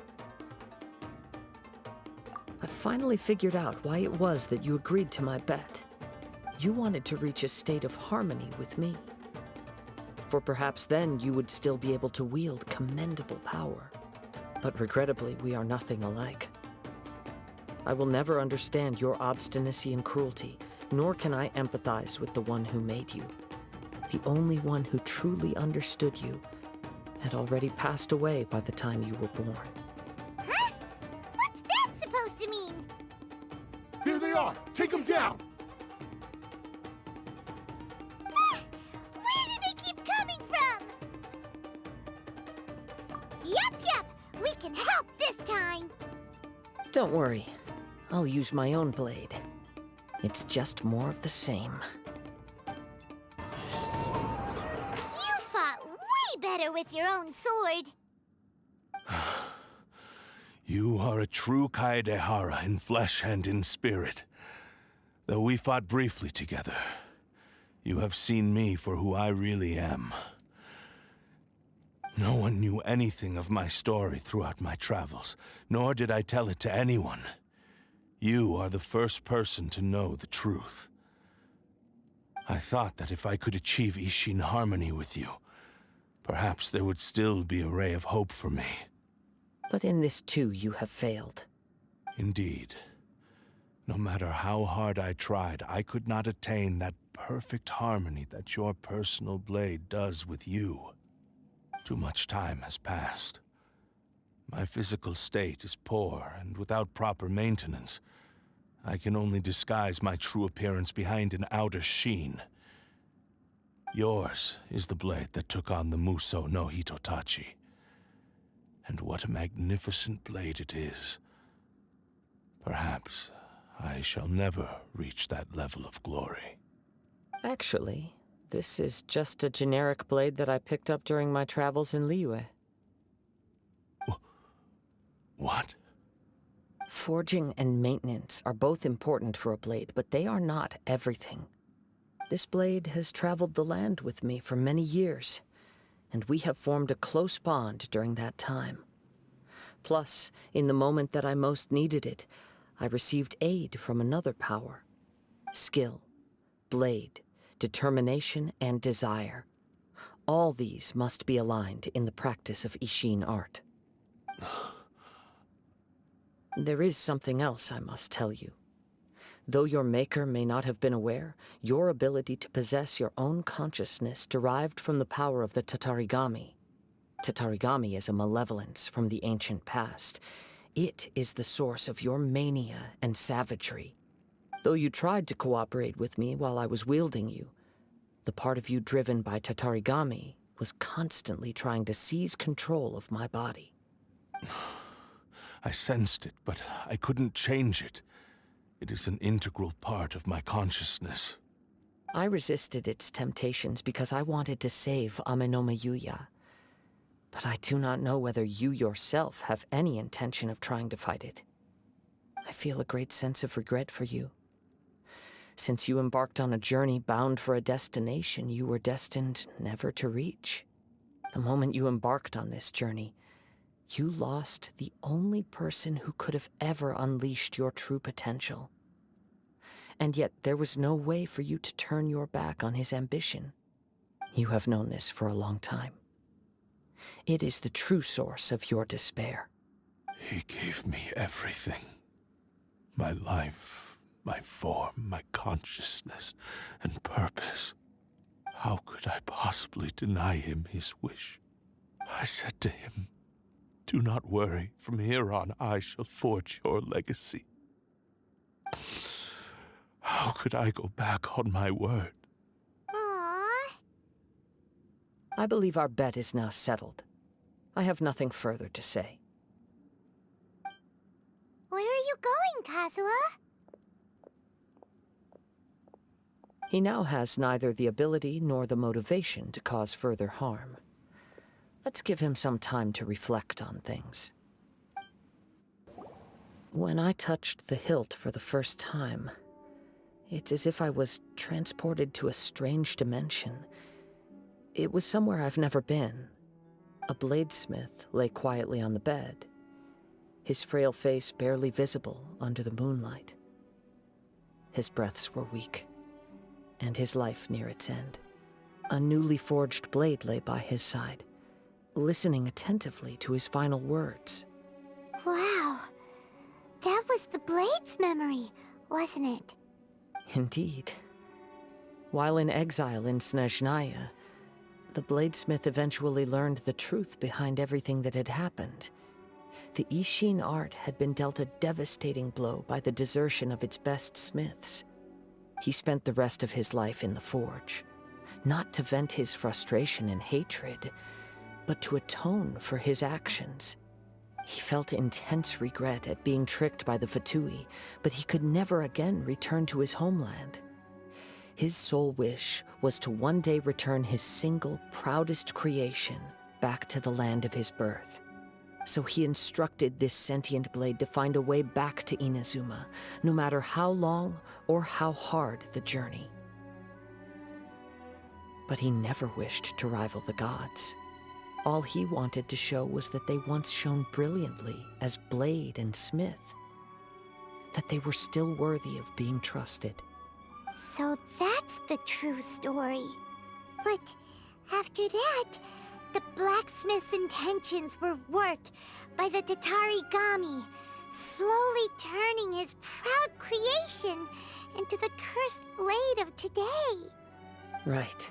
I finally figured out why it was that you agreed to my bet. You wanted to reach a state of harmony with me. For perhaps then you would still be able to wield commendable power. But regrettably, we are nothing alike. I will never understand your obstinacy and cruelty, nor can I empathize with the one who made you. The only one who truly understood you had already passed away by the time you were born. Huh? What's that supposed to mean? Here they are! Take them down! Where do they keep coming from? Yup, we can help this time. Don't worry, I'll use my own blade. It's just more of the same. You fought way better with your own sword. You are a true Kaedehara in flesh and in spirit. Though we fought briefly together, you have seen me for who I really am. No one knew anything of my story throughout my travels, nor did I tell it to anyone. You are the first person to know the truth. I thought that if I could achieve Ishin harmony with you, perhaps there would still be a ray of hope for me. But in this too, you have failed. Indeed. No matter how hard I tried, I could not attain that perfect harmony that your personal blade does with you. Too much time has passed. My physical state is poor, and without proper maintenance, I can only disguise my true appearance behind an outer sheen. Yours is the blade that took on the Muso no Hitotachi. And what a magnificent blade it is. Perhaps I shall never reach that level of glory. Actually, this is just a generic blade that I picked up during my travels in Liyue. What? Forging and maintenance are both important for a blade, but they are not everything. This blade has traveled the land with me for many years, and we have formed a close bond during that time. Plus, in the moment that I most needed it, I received aid from another power. Skill, blade, determination, and desire. All these must be aligned in the practice of Ishin art. There is something else I must tell you. Though your maker may not have been aware, your ability to possess your own consciousness derived from the power of the Tatarigami. Tatarigami is a malevolence from the ancient past. It is the source of your mania and savagery. Though you tried to cooperate with me while I was wielding you, the part of you driven by Tatarigami was constantly trying to seize control of my body. I sensed it, but I couldn't change it. It is an integral part of my consciousness. I resisted its temptations because I wanted to save Amenoma Yuya. But I do not know whether you yourself have any intention of trying to fight it. I feel a great sense of regret for you. Since you embarked on a journey bound for a destination you were destined never to reach. The moment you embarked on this journey, you lost the only person who could have ever unleashed your true potential. And yet there was no way for you to turn your back on his ambition. You have known this for a long time. It is the true source of your despair. He gave me everything. My life, my form, my consciousness, and purpose. How could I possibly deny him his wish? I said to him, "Do not worry. From here on, I shall forge your legacy." How could I go back on my word? Aww. I believe our bet is now settled. I have nothing further to say. Where are you going, Kazuha? He now has neither the ability nor the motivation to cause further harm. Let's give him some time to reflect on things. When I touched the hilt for the first time, it's as if I was transported to a strange dimension. It was somewhere I've never been. A bladesmith lay quietly on the bed, his frail face barely visible under the moonlight. His breaths were weak, and his life near its end. A newly forged blade lay by his side, listening attentively to his final words. Wow. That was the Blade's memory, wasn't it? Indeed. While in exile in Snezhnaya, the bladesmith eventually learned the truth behind everything that had happened. The Ishin art had been dealt a devastating blow by the desertion of its best smiths. He spent the rest of his life in the forge, not to vent his frustration and hatred, but to atone for his actions. He felt intense regret at being tricked by the Fatui, but he could never again return to his homeland. His sole wish was to one day return his single, proudest creation back to the land of his birth. So he instructed this sentient blade to find a way back to Inazuma, no matter how long or how hard the journey. But he never wished to rival the gods. All he wanted to show was that they once shone brilliantly as blade and smith, that they were still worthy of being trusted. So that's the true story. But after that, the blacksmith's intentions were worked by the Tatarigami, slowly turning his proud creation into the cursed blade of today. Right.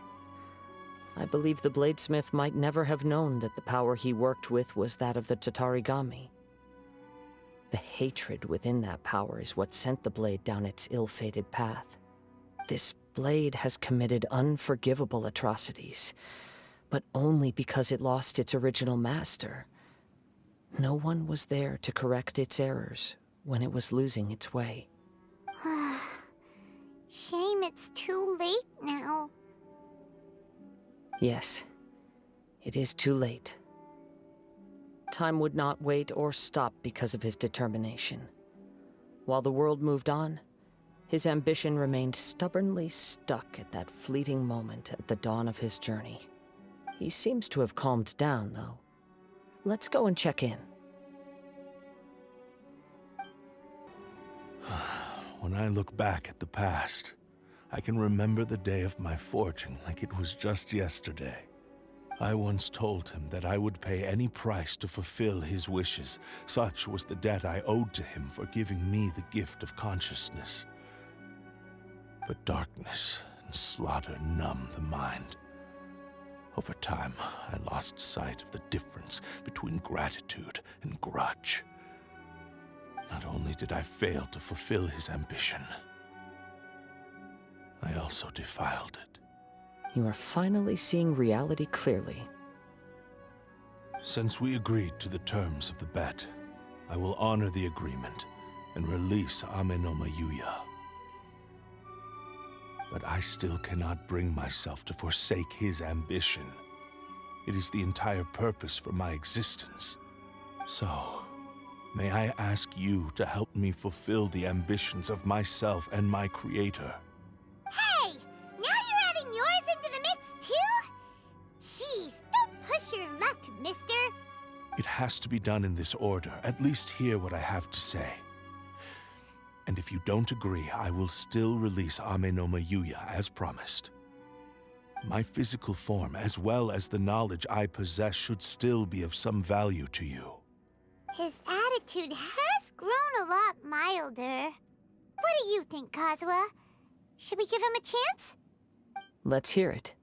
I believe the bladesmith might never have known that the power he worked with was that of the Tatarigami. The hatred within that power is what sent the blade down its ill-fated path. This blade has committed unforgivable atrocities, but only because it lost its original master. No one was there to correct its errors when it was losing its way. Shame it's too late now. Yes, it is too late. Time would not wait or stop because of his determination. While the world moved on, his ambition remained stubbornly stuck at that fleeting moment at the dawn of his journey. He seems to have calmed down, though. Let's go and check in. When I look back at the past, I can remember the day of my forging like it was just yesterday. I once told him that I would pay any price to fulfill his wishes. Such was the debt I owed to him for giving me the gift of consciousness. But darkness and slaughter numbed the mind. Over time, I lost sight of the difference between gratitude and grudge. Not only did I fail to fulfill his ambition, I also defiled it. You are finally seeing reality clearly. Since we agreed to the terms of the bet, I will honor the agreement and release Ame no Mayuya. But I still cannot bring myself to forsake his ambition. It is the entire purpose for my existence. So, may I ask you to help me fulfill the ambitions of myself and my creator? Hey! Now you're adding yours into the mix, too? Jeez, don't push your luck, mister. It has to be done in this order. At least hear what I have to say. And if you don't agree, I will still release Ame no Mayuya as promised. My physical form, as well as the knowledge I possess, should still be of some value to you. His attitude has grown a lot milder. What do you think, Kazuha? Should we give him a chance? Let's hear it.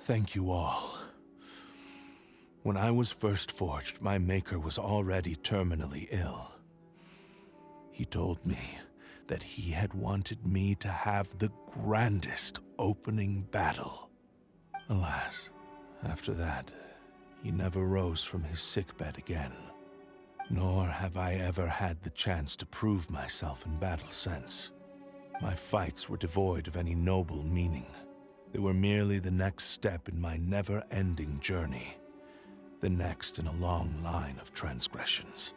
Thank you all. When I was first forged, my maker was already terminally ill. He told me that he had wanted me to have the grandest opening battle. Alas, after that, he never rose from his sickbed again. Nor have I ever had the chance to prove myself in battle since. My fights were devoid of any noble meaning. They were merely the next step in my never-ending journey. The next in a long line of transgressions.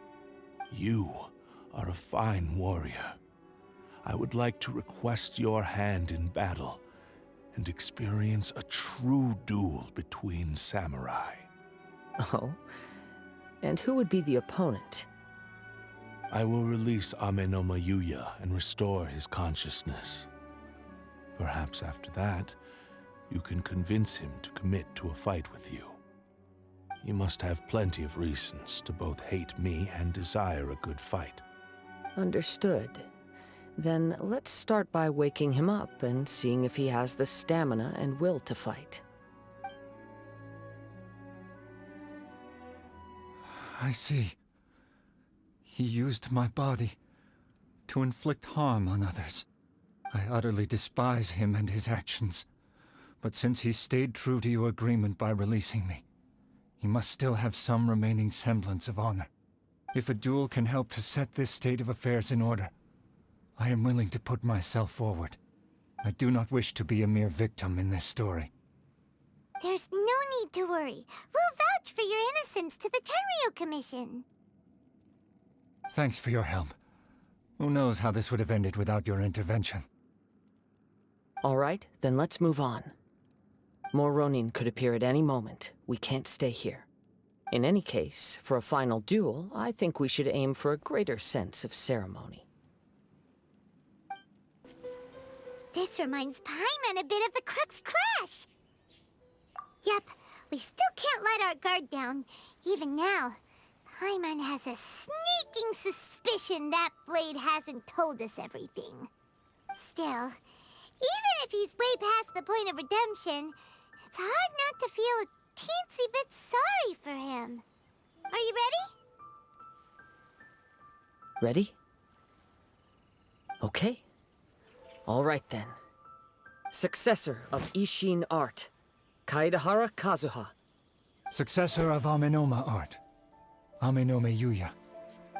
You are a fine warrior. I would like to request your hand in battle and experience a true duel between samurai. Oh? And who would be the opponent? I will release Amenoma Yuya and restore his consciousness. Perhaps after that, you can convince him to commit to a fight with you. He must have plenty of reasons to both hate me and desire a good fight. Understood. Then let's start by waking him up and seeing if he has the stamina and will to fight. I see. He used my body to inflict harm on others. I utterly despise him and his actions. But since he stayed true to your agreement by releasing me, he must still have some remaining semblance of honor. If a duel can help to set this state of affairs in order, I am willing to put myself forward. I do not wish to be a mere victim in this story. There's no need to worry. We'll vouch for your innocence to the Tenryu Commission. Thanks for your help. Who knows how this would have ended without your intervention? All right, then let's move on. More Ronin could appear at any moment. We can't stay here. In any case, for a final duel, I think we should aim for a greater sense of ceremony. This reminds Paimon a bit of the Crux Clash. Yep, we still can't let our guard down. Even now, Paimon has a sneaking suspicion that Blade hasn't told us everything. Still, even if he's way past the point of redemption, it's hard not to feel a teensy bit sorry for him. Are you ready? Ready? Okay. All right then. Successor of Ishin art, Kaedahara Kazuha. Successor of Amenoma art, Amenoma Yuya.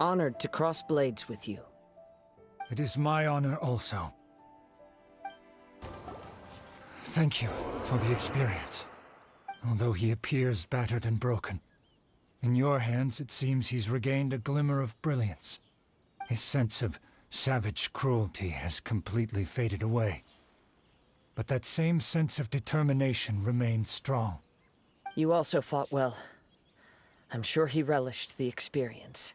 Honored to cross blades with you. It is my honor also. Thank you for the experience. Although he appears battered and broken, in your hands it seems he's regained a glimmer of brilliance. His sense of savage cruelty has completely faded away. But that same sense of determination remains strong. You also fought well. I'm sure he relished the experience.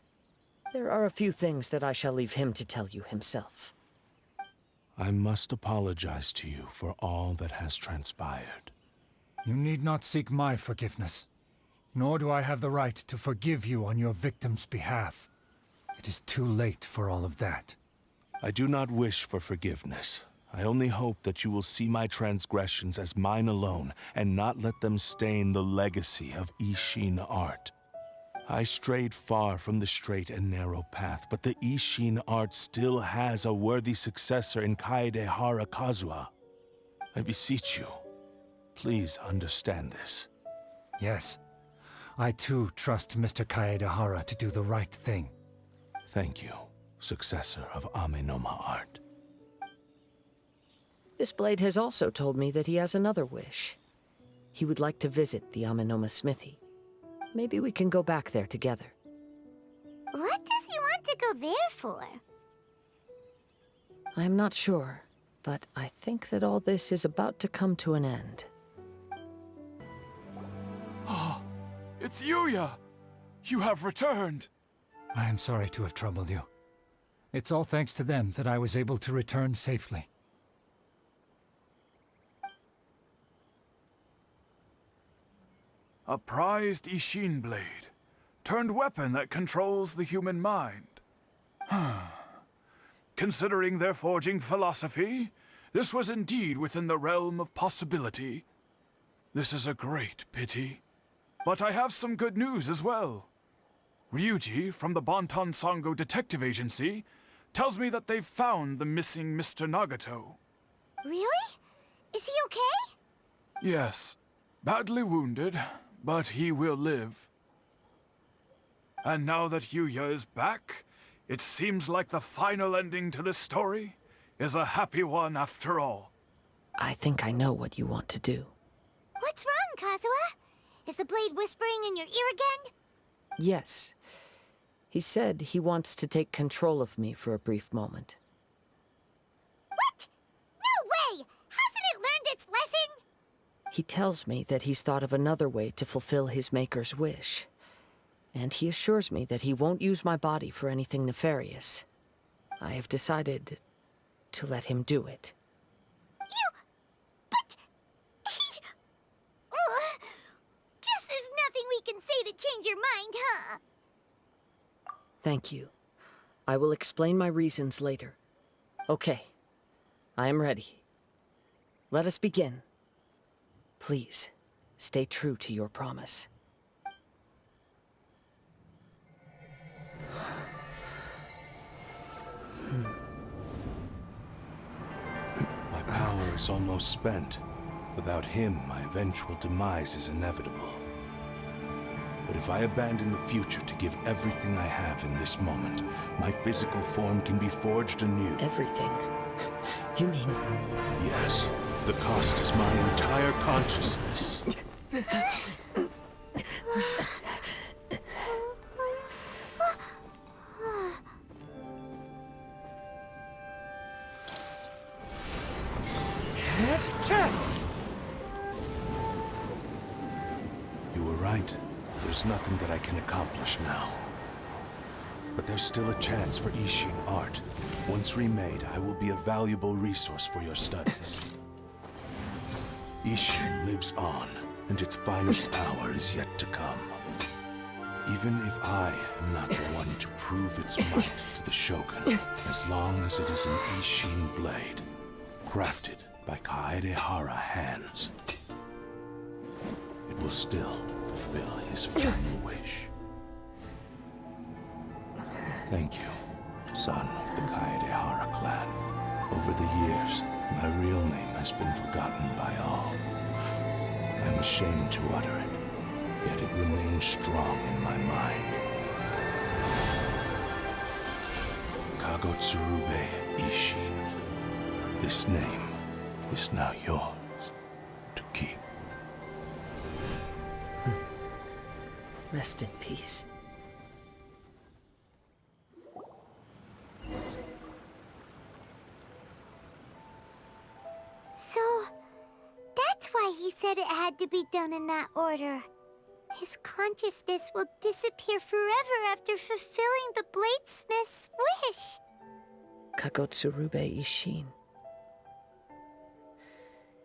There are a few things that I shall leave him to tell you himself. I must apologize to you for all that has transpired. You need not seek my forgiveness, nor do I have the right to forgive you on your victim's behalf. It is too late for all of that. I do not wish for forgiveness. I only hope that you will see my transgressions as mine alone, and not let them stain the legacy of Ishin art. I strayed far from the straight and narrow path, but the Ishin art still has a worthy successor in Kaedehara Kazuha. I beseech you, please understand this. Yes, I too trust Mr. Kaedehara to do the right thing. Thank you, successor of Amenoma art. This blade has also told me that he has another wish. He would like to visit the Amenoma smithy. Maybe we can go back there together. What does he want to go there for? I'm not sure, but I think that all this is about to come to an end. Oh, it's Yuya! You have returned! I am sorry to have troubled you. It's all thanks to them that I was able to return safely. A prized Ishin blade, turned weapon that controls the human mind. Considering their forging philosophy, this was indeed within the realm of possibility. This is a great pity. But I have some good news as well. Ryuji, from the Bonton Sango Detective Agency, tells me that they've found the missing Mr. Nagato. Really? Is he okay? Yes, badly wounded, but he will live. And now that Yuya is back, it seems like the final ending to this story is a happy one after all. I think I know what you want to do. What's wrong, Kazuha? Is the blade whispering in your ear again? Yes. He said he wants to take control of me for a brief moment. What? No way! Hasn't it learned its lesson? He tells me that he's thought of another way to fulfill his maker's wish. And he assures me that he won't use my body for anything nefarious. I have decided to let him do it. But he... Ugh. Guess there's nothing we can say to change your mind, huh? Thank you. I will explain my reasons later. Okay. I am ready. Let us begin. Please, stay true to your promise. My power is almost spent. Without him, my eventual demise is inevitable. But if I abandon the future to give everything I have in this moment, my physical form can be forged anew. Everything? You mean... Yes. The cost is my entire consciousness. You were right. There's nothing that I can accomplish now. But there's still a chance for Ishin art. Once remade, I will be a valuable resource for your studies. Ishin lives on, and its finest hour is yet to come. Even if I am not the one to prove its might to the Shogun, as long as it is an Ishin blade, crafted by Kaedehara hands, it will still fulfill his final wish. Thank you, son of the Kaedehara clan. Over the years, my real name has been forgotten by all. I'm ashamed to utter it, yet it remains strong in my mind. Kagotsurube Ishin. This name is now yours to keep. Rest in peace. So, that's why he said it had to be done in that order. His consciousness will disappear forever after fulfilling the bladesmith's wish. Kagotsurube Ishin.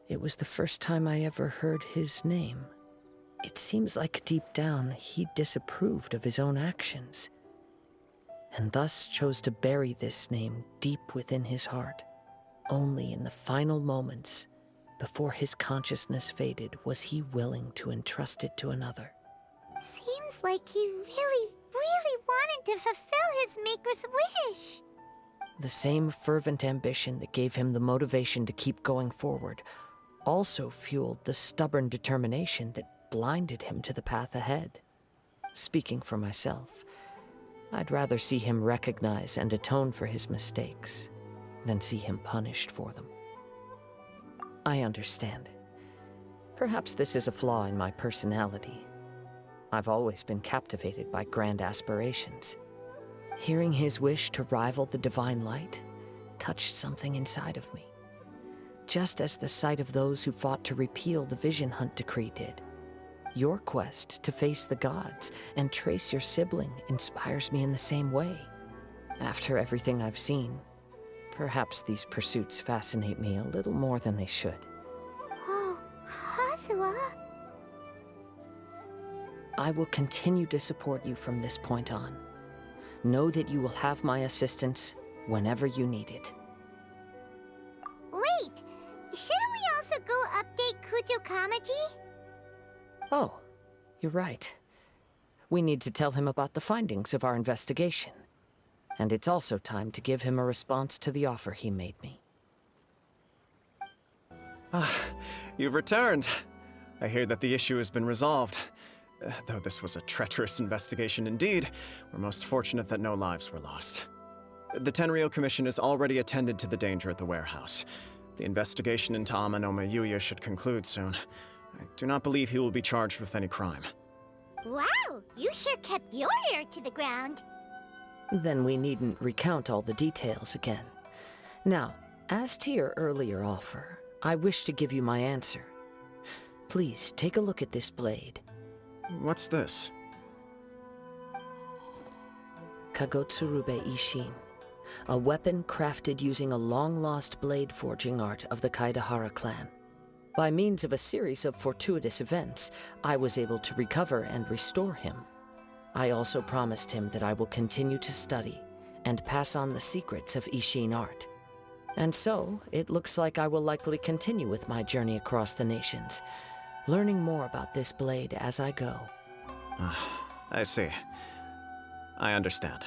It was the first time I ever heard his name. It seems like deep down he disapproved of his own actions, and thus chose to bury this name deep within his heart. Only in the final moments, before his consciousness faded, was he willing to entrust it to another. Seems like he really, really wanted to fulfill his maker's wish. The same fervent ambition that gave him the motivation to keep going forward also fueled the stubborn determination that blinded him to the path ahead. Speaking for myself, I'd rather see him recognize and atone for his mistakes than see him punished for them. I understand. Perhaps this is a flaw in my personality. I've always been captivated by grand aspirations. Hearing his wish to rival the divine light touched something inside of me, just as the sight of those who fought to repeal the Vision Hunt decree did. Your quest to face the gods and trace your sibling inspires me in the same way. After everything I've seen, perhaps these pursuits fascinate me a little more than they should. Oh, Kazuha. I will continue to support you from this point on. Know that you will have my assistance whenever you need it. Wait, shouldn't we also go update Kujo Kamaji? Oh, you're right. We need to tell him about the findings of our investigation. And it's also time to give him a response to the offer he made me. You've returned. I hear that the issue has been resolved. Though this was a treacherous investigation indeed, we're most fortunate that no lives were lost. The Tenryou Commission has already attended to the danger at the warehouse. The investigation into Amanoma Yuya should conclude soon. I do not believe he will be charged with any crime. Wow, you sure kept your ear to the ground. Then we needn't recount all the details again. Now, as to your earlier offer, I wish to give you my answer. Please take a look at this blade. What's this? Kagotsurube Ishin, a weapon crafted using a long-lost blade forging art of the Kaidahara clan. By means of a series of fortuitous events, I was able to recover and restore him. I also promised him that I will continue to study and pass on the secrets of Ishin art. And so, it looks like I will likely continue with my journey across the nations, learning more about this blade as I go. I see. I understand.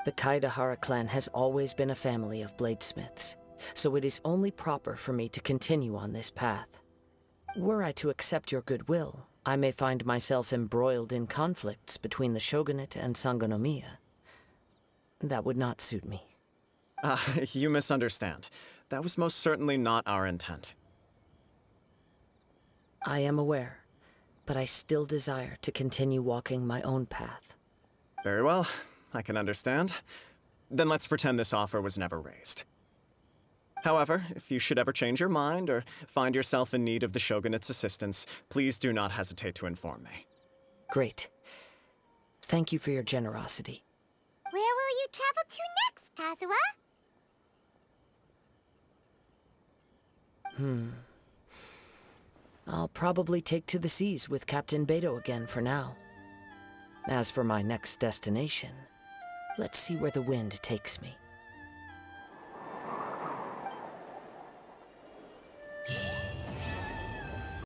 The Kaidahara clan has always been a family of bladesmiths, so it is only proper for me to continue on this path. Were I to accept your goodwill, I may find myself embroiled in conflicts between the shogunate and Sangonomiya. That would not suit me. You misunderstand. That was most certainly not our intent. I am aware, but I still desire to continue walking my own path. Very well, I can understand. Then let's pretend this offer was never raised. However, if you should ever change your mind or find yourself in need of the Shogunate's assistance, please do not hesitate to inform me. Great. Thank you for your generosity. Where will you travel to next, Kazuha? I'll probably take to the seas with Captain Beto again for now. As for my next destination, let's see where the wind takes me.